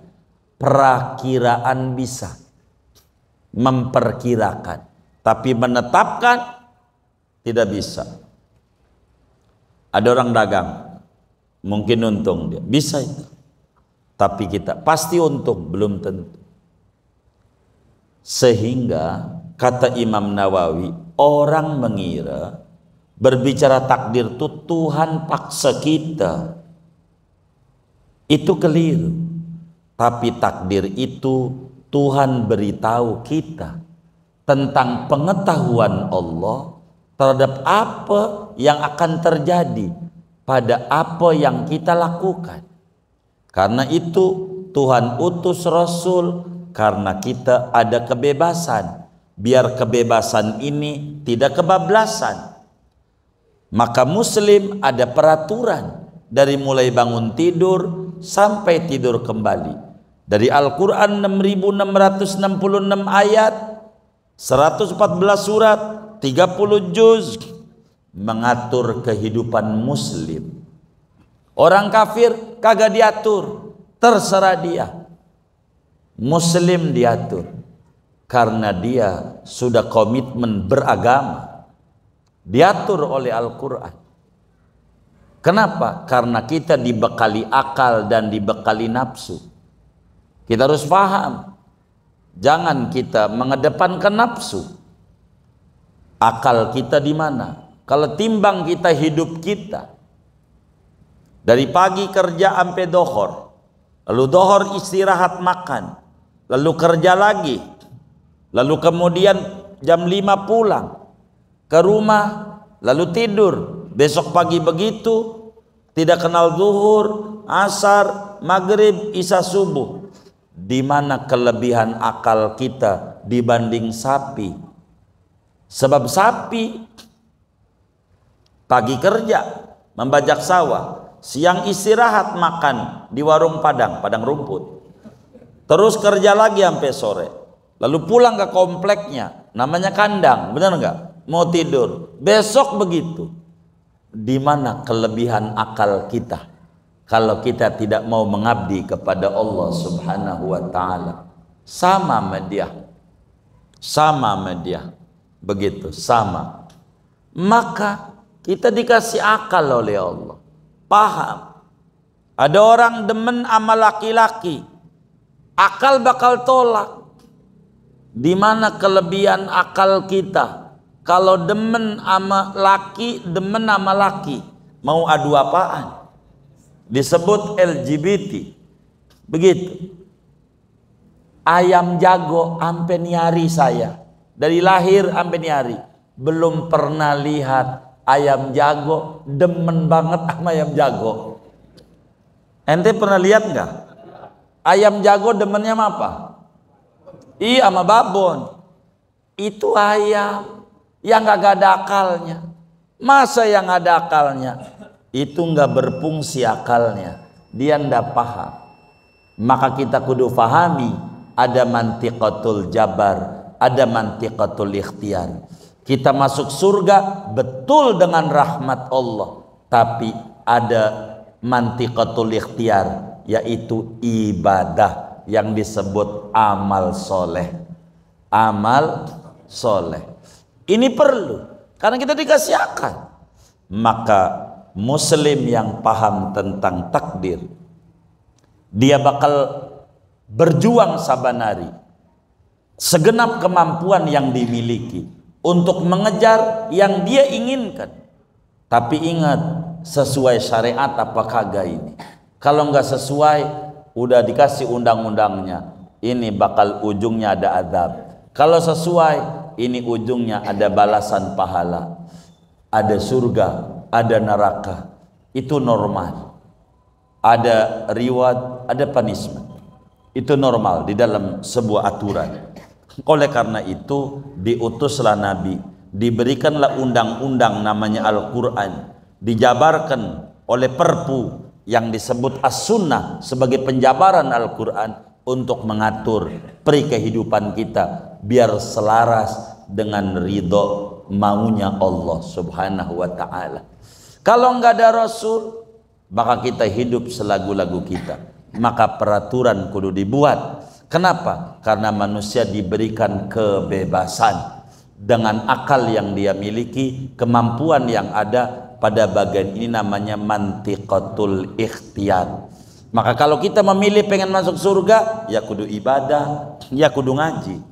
Perakiraan bisa, memperkirakan, tapi menetapkan tidak bisa. Ada orang dagang, mungkin untung dia, bisa itu. Tapi kita pasti untung, belum tentu. Sehingga kata Imam Nawawi, orang mengira berbicara takdir itu Tuhan paksa kita. Itu keliru. Tapi takdir itu Tuhan beritahu kita tentang pengetahuan Allah terhadap apa yang akan terjadi pada apa yang kita lakukan. Karena itu Tuhan utus Rasul, karena kita ada kebebasan. Biar kebebasan ini tidak kebablasan. Maka Muslim ada peraturan dari mulai bangun tidur sampai tidur kembali. Dari Al-Quran 6.666 ayat, 114 surat, 30 juz mengatur kehidupan Muslim. Orang kafir kagak diatur, terserah dia. Muslim diatur karena dia sudah komitmen beragama, diatur oleh Al-Quran. Kenapa? Karena kita dibekali akal dan dibekali nafsu. Kita harus paham, jangan kita mengedepankan nafsu. Akal kita di mana? Kalau timbang kita hidup kita dari pagi kerja sampai dohor, lalu dohor istirahat makan, lalu kerja lagi, lalu kemudian jam 5 pulang ke rumah, lalu tidur. Besok pagi begitu, tidak kenal zuhur, asar, maghrib, isya, subuh. Di mana kelebihan akal kita dibanding sapi? Sebab sapi pagi kerja membajak sawah, siang istirahat makan di warung padang rumput, terus kerja lagi sampai sore, lalu pulang ke kompleknya, namanya kandang, benar nggak? Mau tidur, besok begitu. Di mana kelebihan akal kita kalau kita tidak mau mengabdi kepada Allah Subhanahu wa taala? Sama media, begitu, sama. Maka kita dikasih akal oleh Allah, paham. Ada orang demen sama laki-laki, akal bakal tolak. Di mana kelebihan akal kita? Kalau demen sama laki, mau adu apaan? Disebut LGBT. Begitu. Ayam jago ampe niari saya. Dari lahir ampe niari. Belum pernah lihat ayam jago demen banget sama ayam jago. Ente pernah lihat nggak? Ayam jago demennya sama apa? Iya, sama babon. Itu ayam yang gak ada akalnya. Masa yang ada akalnya? Itu gak berfungsi akalnya. Dia ndak paham. Maka kita kudu fahami, ada mantiqatul jabar, ada mantiqatul ikhtiar. Kita masuk surga betul dengan rahmat Allah, tapi ada mantiqatul ikhtiar, yaitu ibadah yang disebut amal soleh. Amal soleh ini perlu, karena kita dikasih akal. Maka muslim yang paham tentang takdir, dia bakal berjuang sabanari segenap kemampuan yang dimiliki untuk mengejar yang dia inginkan. Tapi ingat, sesuai syariat apa kagak ini? Kalau nggak sesuai, udah dikasih undang-undangnya, ini bakal ujungnya ada azab. Kalau sesuai, ini ujungnya ada balasan pahala, ada surga, ada neraka. Itu normal. Ada reward, ada punishment. Itu normal di dalam sebuah aturan. Oleh karena itu diutuslah Nabi, diberikanlah undang-undang namanya Al-Quran, dijabarkan oleh perpu yang disebut As-Sunnah sebagai penjabaran Al-Quran untuk mengatur peri kehidupan kita biar selaras dengan ridho maunya Allah Subhanahu wa ta'ala. Kalau nggak ada Rasul, maka kita hidup selagu-lagu kita. Maka peraturan kudu dibuat. Kenapa? Karena manusia diberikan kebebasan dengan akal yang dia miliki, kemampuan yang ada pada bagian ini namanya mantiqatul ikhtiar. Maka kalau kita memilih pengen masuk surga, ya kudu ibadah, ya kudu ngaji.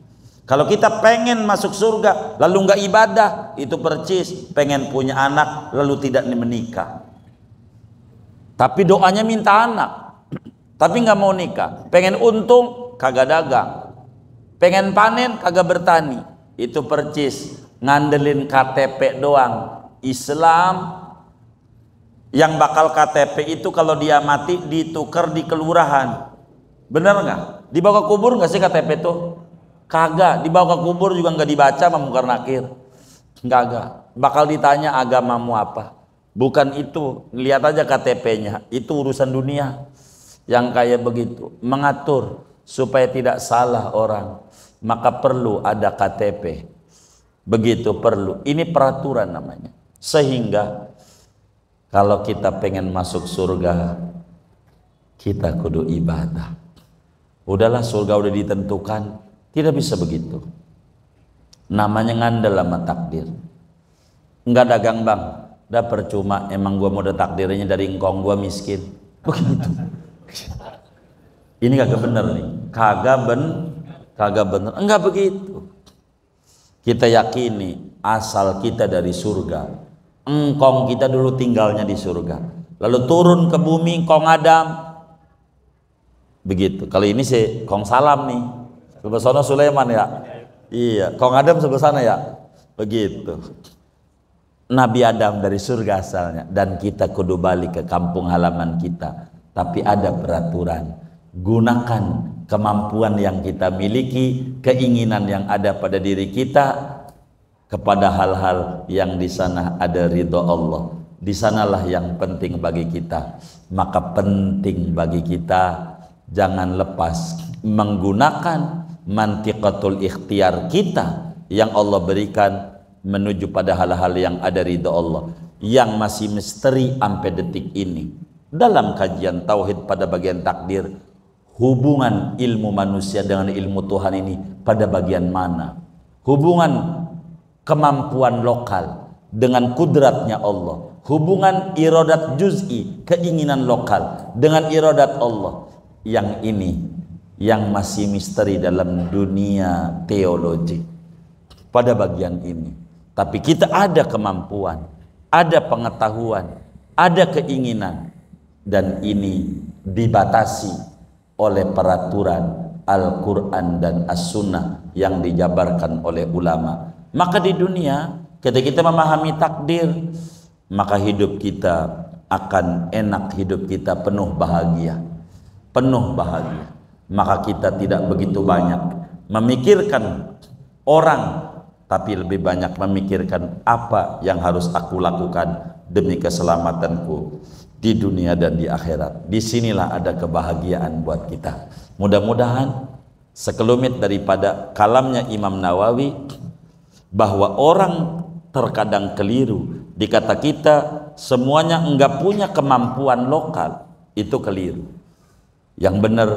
Kalau kita pengen masuk surga lalu nggak ibadah, itu percis pengen punya anak lalu tidak menikah. Tapi doanya minta anak, tapi nggak mau nikah. Pengen untung kagak dagang, pengen panen kagak bertani. Itu percis ngandelin KTP doang. Islam yang bakal KTP itu kalau dia mati ditukar di kelurahan. Bener nggak? Dibawa ke kubur nggak sih KTP itu? Kagak. Dibawa ke kubur juga nggak dibaca sama Munkar Nakir. Kagak. Bakal ditanya agamamu apa? Bukan itu. Lihat aja KTP-nya. Itu urusan dunia. Yang kayak begitu. Mengatur supaya tidak salah orang. Maka perlu ada KTP. Begitu perlu. Ini peraturan namanya. Sehingga kalau kita pengen masuk surga, kita kudu ibadah. Udahlah, surga udah ditentukan. Tidak bisa begitu. Namanya ngandel sama takdir. Enggak dagang bang, dah percuma. Emang gua mau ada takdirnya dari engkong, gua miskin. Begitu. Ini kagak bener nih. Kagak bener. Enggak begitu. Kita yakini asal kita dari surga. Engkong kita dulu tinggalnya di surga. Lalu turun ke bumi engkong Adam. Begitu. Kalau ini sih kong salam nih. Sebelah sana Sulaiman ya. Iya, kong Adam sebelah sana ya. Begitu. Nabi Adam dari surga asalnya, dan kita kudu balik ke kampung halaman kita. Tapi ada peraturan, gunakan kemampuan yang kita miliki, keinginan yang ada pada diri kita kepada hal-hal yang di sana ada ridho Allah. Di sanalah yang penting bagi kita. Maka penting bagi kita jangan lepas menggunakan mantiqatul ikhtiar kita yang Allah berikan menuju pada hal-hal yang ada ridho Allah, yang masih misteri sampai detik ini. Dalam kajian tauhid pada bagian takdir, hubungan ilmu manusia dengan ilmu Tuhan ini pada bagian mana? Hubungan kemampuan lokal dengan kudratnya Allah, hubungan iradat juz'i, keinginan lokal dengan iradat Allah. Yang ini yang masih misteri dalam dunia teologi pada bagian ini. Tapi kita ada kemampuan, ada pengetahuan, ada keinginan, dan ini dibatasi oleh peraturan Al-Quran dan As-Sunnah yang dijabarkan oleh ulama. Maka di dunia ketika kita memahami takdir, maka hidup kita akan enak, hidup kita penuh bahagia, penuh bahagia. Maka kita tidak begitu banyak memikirkan orang, tapi lebih banyak memikirkan apa yang harus aku lakukan demi keselamatanku di dunia dan di akhirat. Disinilah ada kebahagiaan buat kita. Mudah-mudahan sekelumit daripada kalamnya Imam Nawawi, bahwa orang terkadang keliru dikata kita semuanya enggak punya kemampuan lokal, itu keliru. Yang benar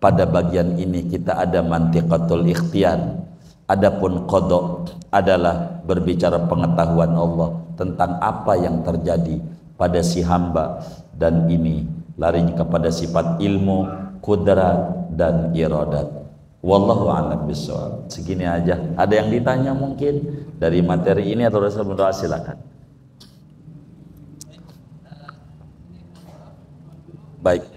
pada bagian ini kita ada mantiqatul ikhtiar. Adapun qada adalah berbicara pengetahuan Allah tentang apa yang terjadi pada si hamba, dan ini larinya kepada sifat ilmu, kudrat dan iradat. Wallahu a'lam bishawab. Segini aja. Ada yang ditanya mungkin dari materi ini atau silakan. Baik.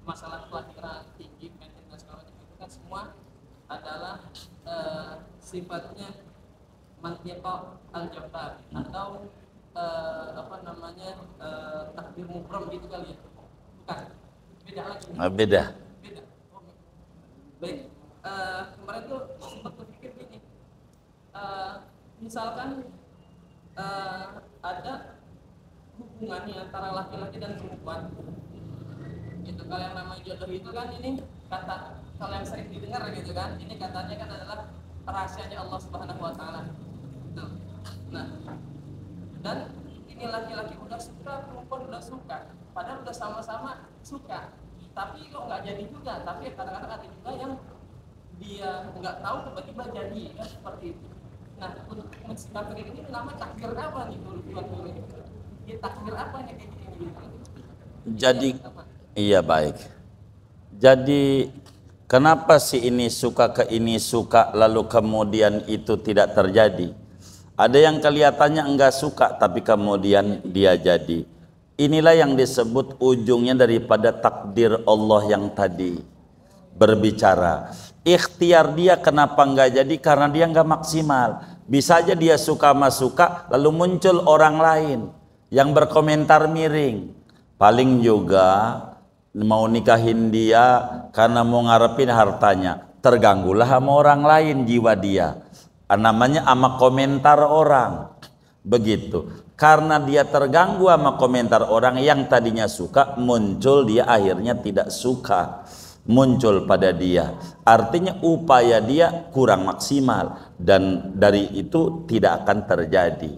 Masalah kelahiran tinggi, pendek dan segala macam itu kan semua adalah sifatnya mantiqa al-jabbar atau takdir mubram gitu kali ya, bukan? Beda lagi. Beda. Beda. Baik. Kemarin tuh sempat berpikir gini, misalkan ada hubungannya antara laki-laki dan perempuan. Itu kalau yang namanya jodoh itu kan ini kata, kalau yang sering didengar gitu kan, ini katanya kan adalah rahasianya Allah Subhanahu wa taala. Nah, dan ini laki-laki udah suka, perempuan udah suka, padahal udah sama-sama suka. Tapi kok nggak jadi juga, tapi kadang-kadang ada juga yang dia nggak tahu tiba-tiba jadi, kan seperti itu. Nah, untuk takdir ini namanya takdir apa nih dulu? Ya, takdir apa nih kayak gini? Jadi iya, baik. Jadi kenapa si ini suka ke ini suka lalu kemudian itu tidak terjadi? Ada yang kelihatannya enggak suka tapi kemudian dia jadi. Inilah yang disebut ujungnya daripada takdir Allah yang tadi berbicara. Ikhtiar dia kenapa enggak jadi? Karena dia enggak maksimal. Bisa aja dia suka sama suka lalu muncul orang lain yang berkomentar miring. Paling juga mau nikahin dia karena mau ngarepin hartanya, terganggulah sama orang lain jiwa dia, namanya sama komentar orang. Begitu, karena dia terganggu sama komentar orang yang tadinya suka, muncul dia akhirnya tidak suka, muncul pada dia. Artinya upaya dia kurang maksimal, dan dari itu tidak akan terjadi.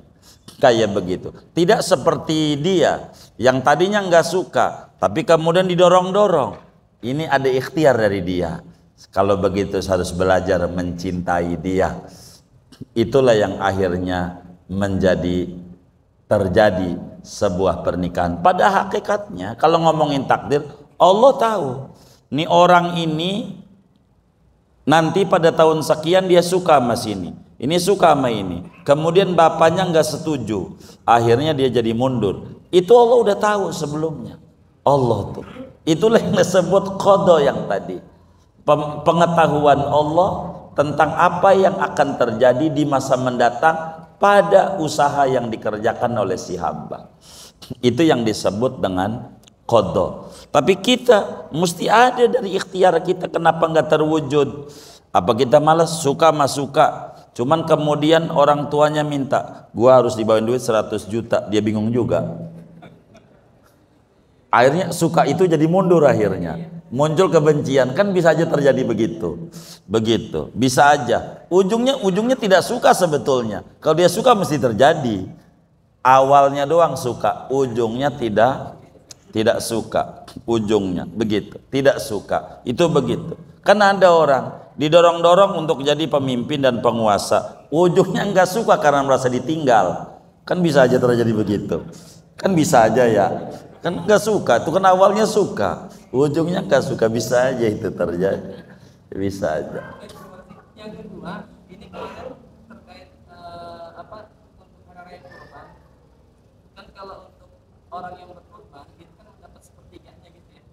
Kayak begitu. Tidak seperti dia yang tadinya nggak suka tapi kemudian didorong-dorong. Ini ada ikhtiar dari dia. Kalau begitu harus belajar mencintai dia. Itulah yang akhirnya menjadi terjadi sebuah pernikahan. Pada hakikatnya kalau ngomongin takdir, Allah tahu nih orang ini nanti pada tahun sekian dia suka sama sini, ini suka sama ini, kemudian bapaknya nggak setuju, akhirnya dia jadi mundur. Itu Allah udah tahu sebelumnya. Allah tuh, itulah yang disebut qada yang tadi, pengetahuan Allah tentang apa yang akan terjadi di masa mendatang pada usaha yang dikerjakan oleh si hamba. Itu yang disebut dengan qada. Tapi kita mesti ada dari ikhtiar kita, kenapa nggak terwujud? Apa kita malas? Suka mas suka, cuman kemudian orang tuanya minta, gua harus dibawain duit 100 juta, dia bingung juga. Akhirnya suka itu jadi mundur, akhirnya muncul kebencian. Kan bisa aja terjadi begitu, bisa aja ujungnya tidak suka sebetulnya. Kalau dia suka mesti terjadi, awalnya doang suka, ujungnya tidak suka, ujungnya begitu, tidak suka. Itu begitu. Kan ada orang didorong-dorong untuk jadi pemimpin dan penguasa, ujungnya nggak suka karena merasa ditinggal. Kan bisa aja terjadi begitu, kan bisa aja ya. Kan nggak suka, itu kan awalnya suka, ujungnya nggak suka, bisa aja itu terjadi, bisa aja. Yang kedua, ini kalau terkait untuk hari raya kurban, kan kalau untuk orang yang berkurban itu kan dapat sepertiganya gitu ya.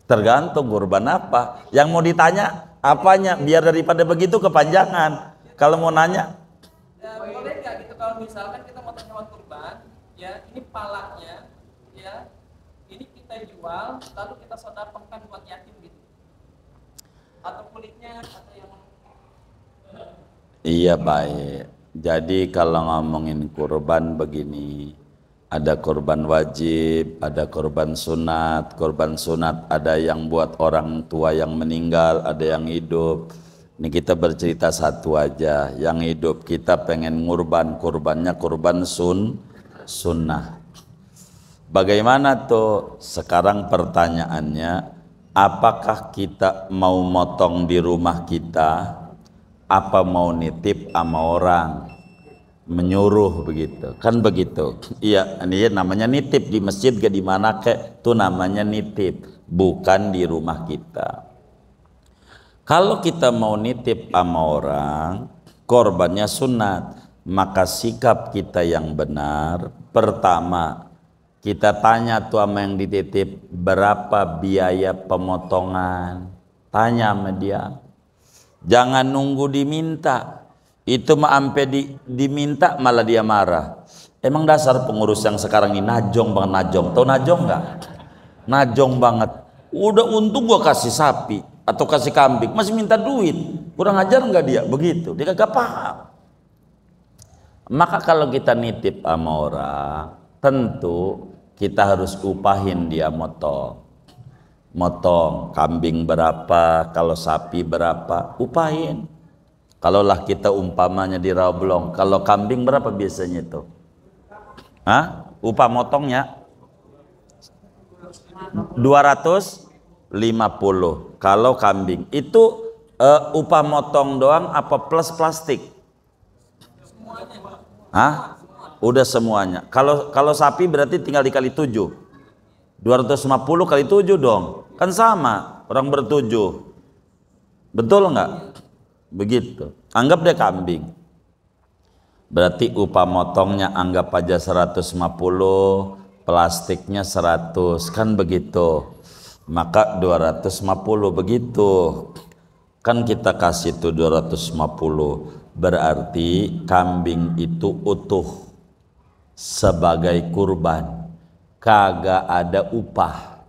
Tergantung kurban apa, yang mau ditanya apanya, biar daripada begitu kepanjangan. Kalau mau nanya, boleh nggak gitu kalau misalkan kita mau hewan kurban, ya ini palanya. Ya, ini kita jual, lalu kita sedekahkan buat yatim gitu, atau kulitnya atau yang iya baik. Jadi kalau ngomongin kurban begini, ada kurban wajib, ada kurban sunat. Kurban sunat ada yang buat orang tua yang meninggal, ada yang hidup. Ini kita bercerita satu aja, yang hidup kita pengen kurbannya kurban sunnah. Bagaimana tuh? Sekarang pertanyaannya, apakah kita mau motong di rumah kita, apa mau nitip sama orang, menyuruh begitu? Kan begitu. Iya, ini namanya nitip, di masjid ke di mana kek, itu namanya nitip, bukan di rumah kita. Kalau kita mau nitip sama orang, korbannya sunat, maka sikap kita yang benar, pertama, kita tanya tuh sama yang dititip, berapa biaya pemotongan? Tanya sama dia. Jangan nunggu diminta. Itu mah ampe diminta malah dia marah. Emang dasar pengurus yang sekarang ini najong banget, najong. Tahu najong nggak? Najong banget. Udah untung gua kasih sapi atau kasih kambing, masih minta duit. Kurang ajar nggak dia? Begitu. Dia kagak paham. Maka kalau kita nitip sama orang, tentu kita harus upahin dia motong kambing berapa, kalau sapi berapa, upahin. Kalaulah kita umpamanya di Rawablong, kalau kambing berapa biasanya itu? Upah motongnya 250. Kalau kambing itu upah motong doang apa plus plastik? Udah semuanya. Kalau sapi berarti tinggal dikali 7. 250 kali 7 dong. Kan sama, orang bertujuh. Betul nggak? Begitu. Anggap deh kambing. Berarti upah motongnya anggap aja 150, plastiknya 100, kan begitu. Maka 250 begitu. Kan kita kasih tuh 250. Berarti kambing itu utuh sebagai kurban, kagak ada upah,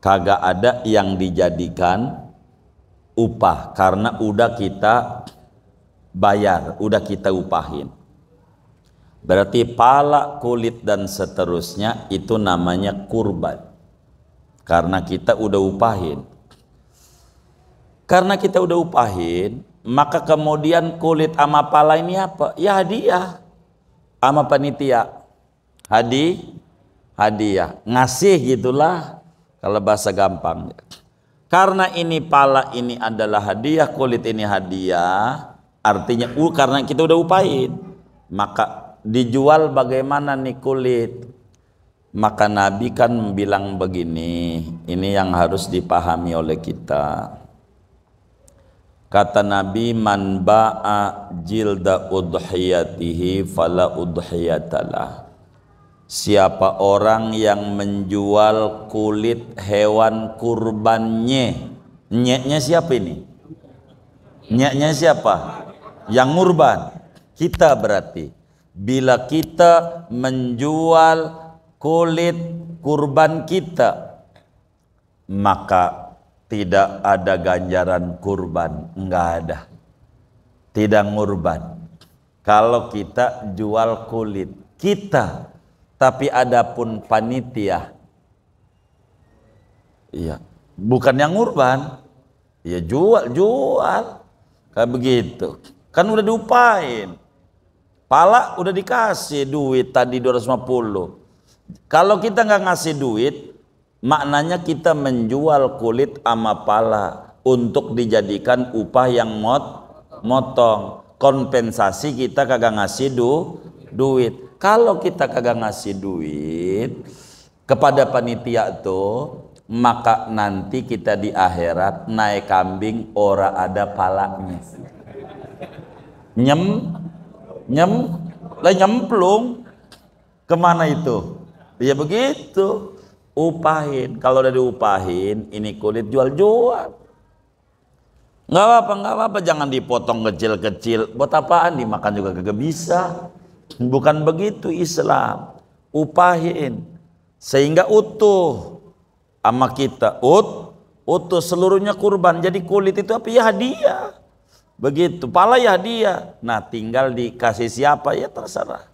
kagak ada yang dijadikan upah, karena udah kita bayar, udah kita upahin. Berarti pala, kulit dan seterusnya itu namanya kurban, karena kita udah upahin. Karena kita udah upahin, maka kemudian kulit sama pala ini apa? Ya hadiah sama panitia. Hadiah, ngasih gitulah kalau bahasa gampang. Karena ini pala ini adalah hadiah, kulit ini hadiah, artinya karena kita udah upahin, maka dijual bagaimana nih kulit? Maka Nabi kan bilang begini, ini yang harus dipahami oleh kita. Kata Nabi, man ba'a jilda udhiyatihi fala udhiyatalah. Siapa orang yang menjual kulit hewan kurbannya? Nyeknya siapa ini? Nyeknya siapa? Yang ngurban. Kita berarti. Bila kita menjual kulit kurban kita, maka tidak ada ganjaran kurban, enggak ada. Tidak ngurban. Kalau kita jual kulit kita, tapi adapun panitia, iya, bukan yang ngurban, ya jual, kayak begitu. Kan udah diupain, pala udah dikasih duit tadi 250. Kalau kita nggak ngasih duit, maknanya kita menjual kulit ama pala untuk dijadikan upah yang motong. Kompensasi kita kagak ngasih duit. Kalau kita kagak ngasih duit kepada panitia tuh, maka nanti kita di akhirat naik kambing ora ada palanya. Nyemplung kemana itu? Ya begitu. Upahin, kalau udah diupahin, ini kulit jual. Nggak apa-apa, jangan dipotong kecil-kecil. Buat apaan? Dimakan juga kagak bisa. Bukan begitu Islam. Upahin sehingga utuh sama kita. Utuh seluruhnya kurban. Jadi kulit itu apa? Ya hadiah. Begitu. Pala ya hadiah. Nah, tinggal dikasih siapa ya terserah.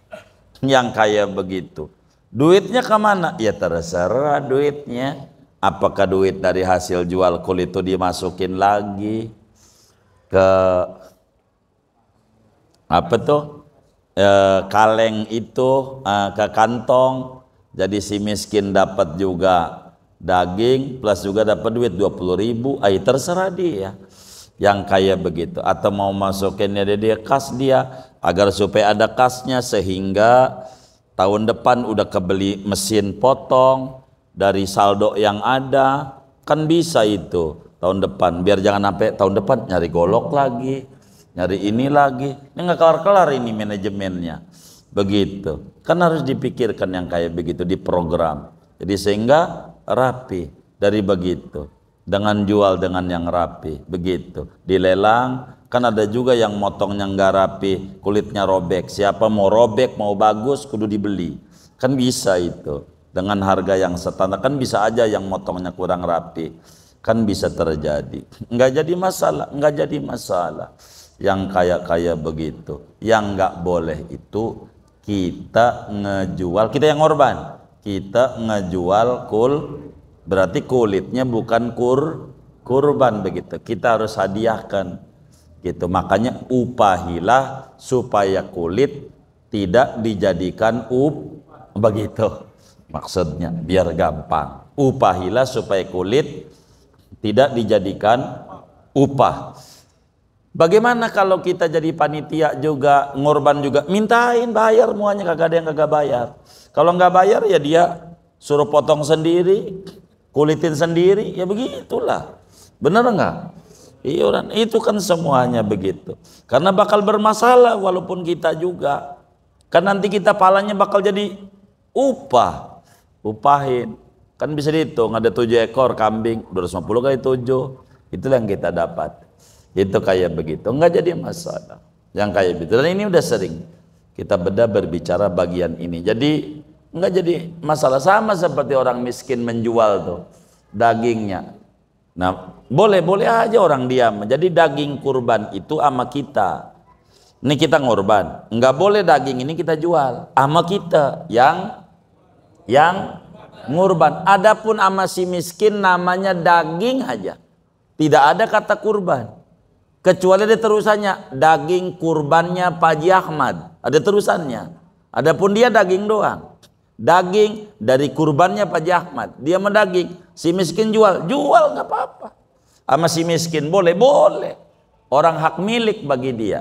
Yang kayak begitu. Duitnya kemana? Ya terserah duitnya. Apakah duit dari hasil jual kulit itu dimasukin lagi ke apa tuh kaleng itu, ke kantong, jadi si miskin dapat juga daging plus juga dapat duit 20.000. Terserah dia yang kayak begitu. Atau mau masukinnya dia kas dia agar supaya ada kasnya sehingga tahun depan udah kebeli mesin potong dari saldo yang ada, kan bisa itu tahun depan. Biar jangan sampai tahun depan nyari golok lagi, nyari ini lagi. Ini nggak kelar-kelar ini manajemennya. Begitu. Kan harus dipikirkan yang kayak begitu, diprogram. Jadi sehingga rapi dari begitu. Dengan jual dengan yang rapi, begitu. Dilelang. Kan ada juga yang motongnya nggak rapi, kulitnya robek. Siapa mau robek, mau bagus, kudu dibeli. Kan bisa itu. Dengan harga yang standar, kan bisa aja yang motongnya kurang rapi. Kan bisa terjadi. Nggak jadi masalah. Yang kayak begitu. Yang nggak boleh itu kita ngejual, kita yang korban. Kita ngejual berarti kulitnya bukan kurban begitu. Kita harus hadiahkan. Gitu. Makanya upahilah supaya kulit tidak dijadikan begitu. Maksudnya biar gampang. Upahilah supaya kulit tidak dijadikan upah. Bagaimana kalau kita jadi panitia juga, ngorban juga, mintain bayar semuanya, kagak ada yang kagak bayar. Kalau nggak bayar ya dia suruh potong sendiri, kulitin sendiri, ya begitulah. Benar nggak? Iya, itu kan semuanya begitu. Karena bakal bermasalah walaupun kita juga. Kan nanti kita palanya bakal jadi upahin. Kan bisa dihitung, ada 7 ekor kambing, 250 kali 7. Itulah yang kita dapat. Itu kayak begitu, enggak jadi masalah. Yang kayak begitu. Dan ini udah sering kita berbicara bagian ini. Jadi enggak jadi masalah. Sama seperti orang miskin menjual tuh dagingnya. Nah, boleh aja orang diam. Jadi daging kurban itu sama kita. Ini kita ngorban. Enggak boleh daging ini kita jual sama kita yang ngurban. Adapun sama si miskin namanya daging aja. Tidak ada kata kurban. Kecuali ada terusannya, daging kurbannya Pak Haji Ahmad. Ada terusannya. Adapun dia daging doang. Daging dari kurbannya Pak Haji Ahmad. Dia mendaging. Si miskin jual nggak apa-apa. Sama si miskin boleh. Orang hak milik bagi dia.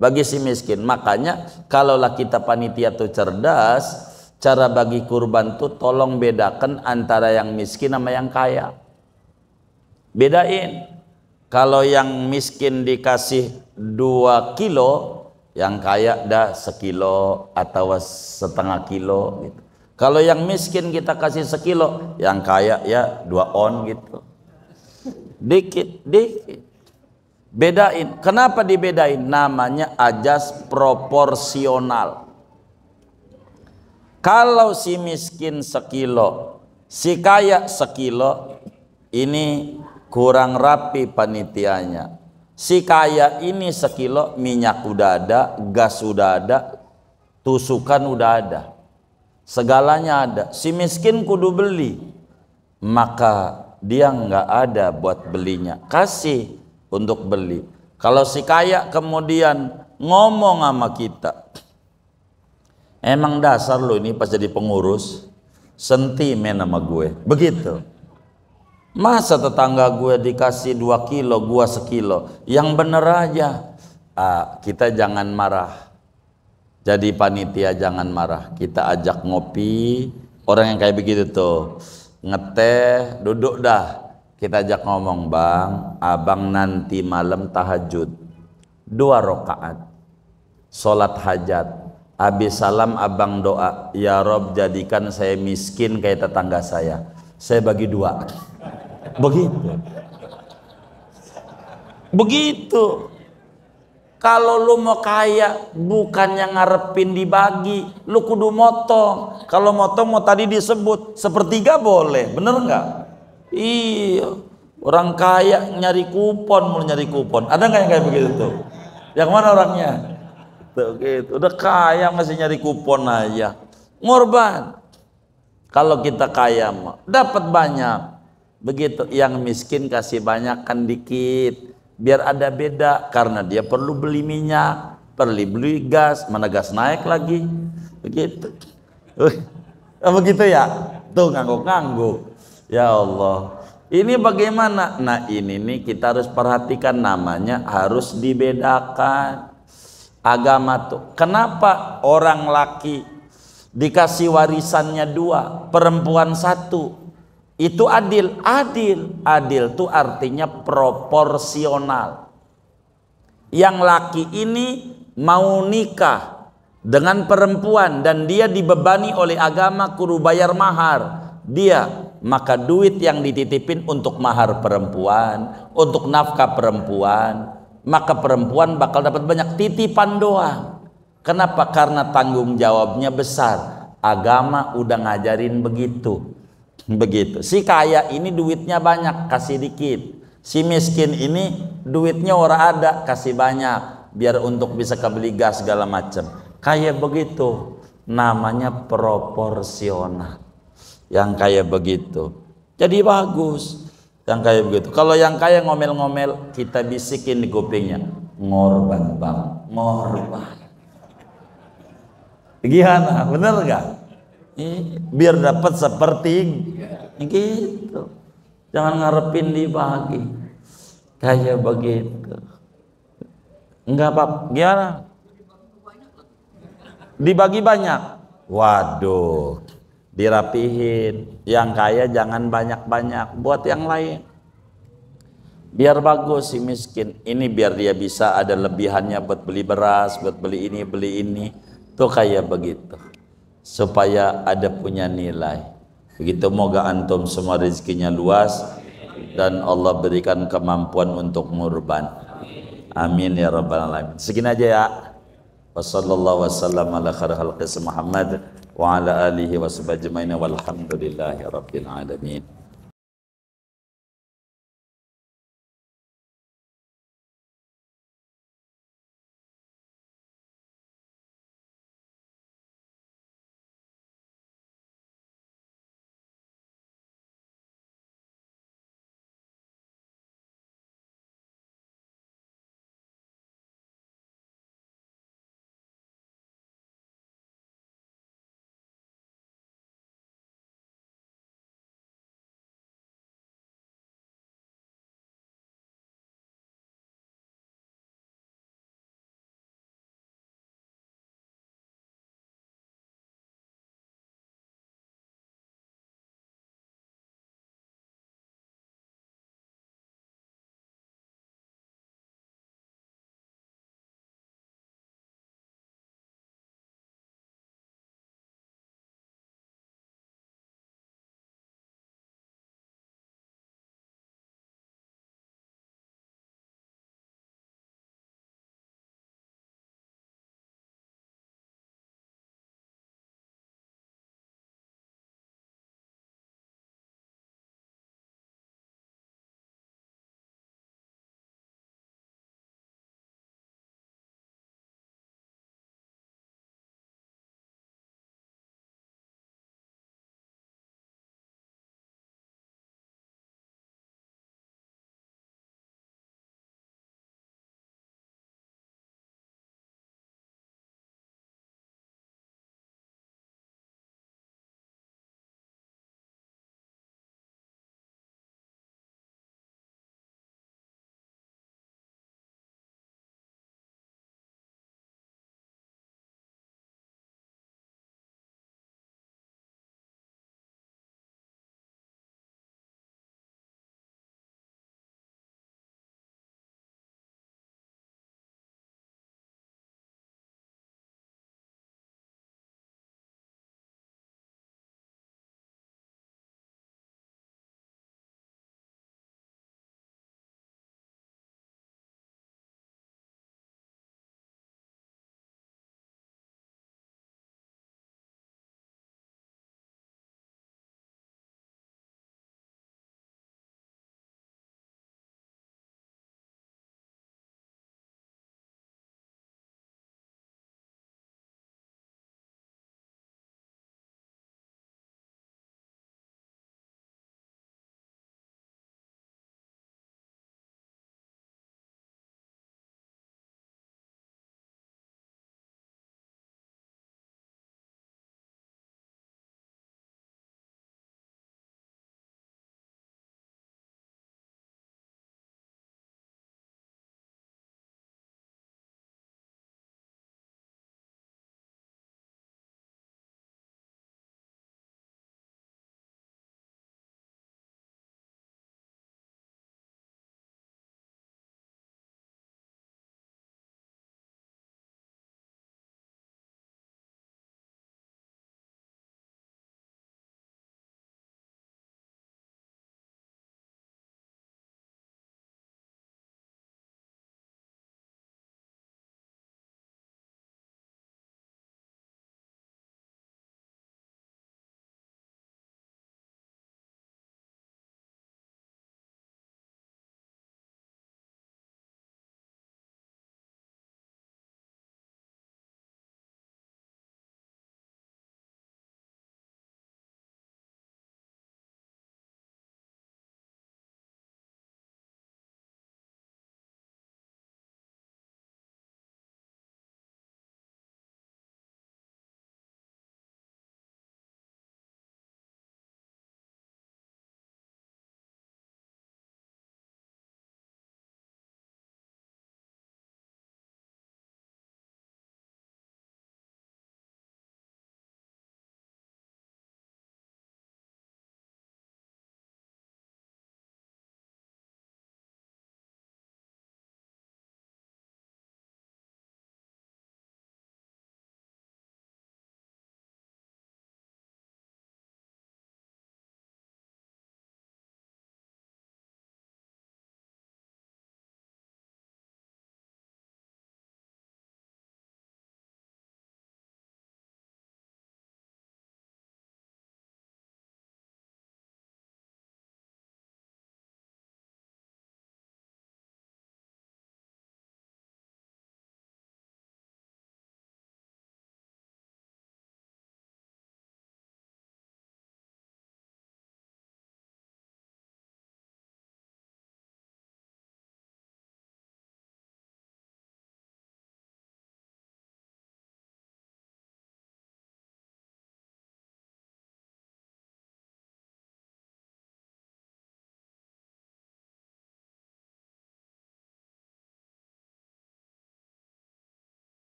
bagi si miskin. Makanya kalaulah kita panitia tuh cerdas, cara bagi kurban tuh tolong bedakan antara yang miskin sama yang kaya. Bedain. Kalau yang miskin dikasih 2 kilo, yang kaya dah 1 kilo atau setengah kilo gitu. Kalau yang miskin kita kasih 1 kilo, yang kaya ya 2 on gitu. Dikit. Bedain. Kenapa dibedain? Namanya ajas proporsional. Kalau si miskin 1 kilo, si kaya 1 kilo, ini kurang rapi panitianya. Si kaya ini 1 kilo, minyak udah ada, gas udah ada, tusukan udah ada, segalanya ada. Si miskin kudu beli, maka dia nggak ada buat belinya, kasih untuk beli. Kalau si kaya kemudian ngomong sama kita, emang dasar lo ini pas jadi pengurus sentimen sama gue, begitu. Masa tetangga gue dikasih 2 kilo, gue 1 kilo, yang bener aja. Kita jangan marah. Jadi panitia jangan marah. Kita ajak ngopi. Orang yang kayak begitu tuh, ngeteh, duduk dah. Kita ajak ngomong, bang, abang nanti malam tahajud 2 rakaat, sholat hajat. Habis salam abang doa, ya Rob jadikan saya miskin kayak tetangga saya bagi 2. Begitu. Kalau lu mau kaya, bukan yang ngarepin dibagi, lu kudu motong. Kalau motong mau tadi disebut 1/3 boleh, bener nggak? Iya. Orang kaya nyari kupon, mau nyari kupon. Ada nggak yang kayak begitu tuh? Yang mana orangnya? Tuh gitu. Udah kaya masih nyari kupon aja. Ngorban. Kalau kita kaya mah dapat banyak. Begitu yang miskin kasih banyak kan dikit, biar ada beda, karena dia perlu beli minyak, perlu beli gas, mana gas naik lagi, begitu. Begitu ya, tuh ngangguk-ngangguk. Ya Allah, ini bagaimana? Nah ini nih kita harus perhatikan, namanya harus dibedakan. Agama tuh, kenapa orang laki dikasih warisannya 2, perempuan 1? Itu adil. Adil itu artinya proporsional. Yang laki ini mau nikah dengan perempuan dan dia dibebani oleh agama kudu bayar mahar, maka duit yang dititipin untuk mahar perempuan, untuk nafkah perempuan, maka perempuan bakal dapat banyak, titipan doang. Kenapa? Karena tanggung jawabnya besar. Agama udah ngajarin begitu. Si kaya ini duitnya banyak, kasih dikit. Si miskin ini duitnya ora ada, kasih banyak, biar untuk bisa kebeli gas segala macam. Kayak begitu, namanya proporsional. Yang kayak begitu, jadi bagus. Yang kayak begitu. Kalau yang kaya ngomel-ngomel, kita bisikin di kupingnya, ngorban bang, ngorban. Gimana? Bener gak? Biar dapat seperti gitu. Jangan ngarepin dibagi kayak begitu. Enggak apa-apa. Gimana? Dibagi banyak. Waduh, dirapihin. Yang kaya jangan banyak-banyak, buat yang lain. Biar bagus si miskin. Ini biar dia bisa ada lebihannya buat beli beras, buat beli ini. Tuh kayak begitu. Supaya ada punya nilai. Begitu, moga antum semua rezekinya luas dan Allah berikan kemampuan untuk ngurban. Amin ya rabbal alamin. Segini aja ya. Wassallallahu wasallam ala khairil khalqi Muhammad wa ala alihi wa sahbihi ajmain walhamdulillahi rabbil alamin.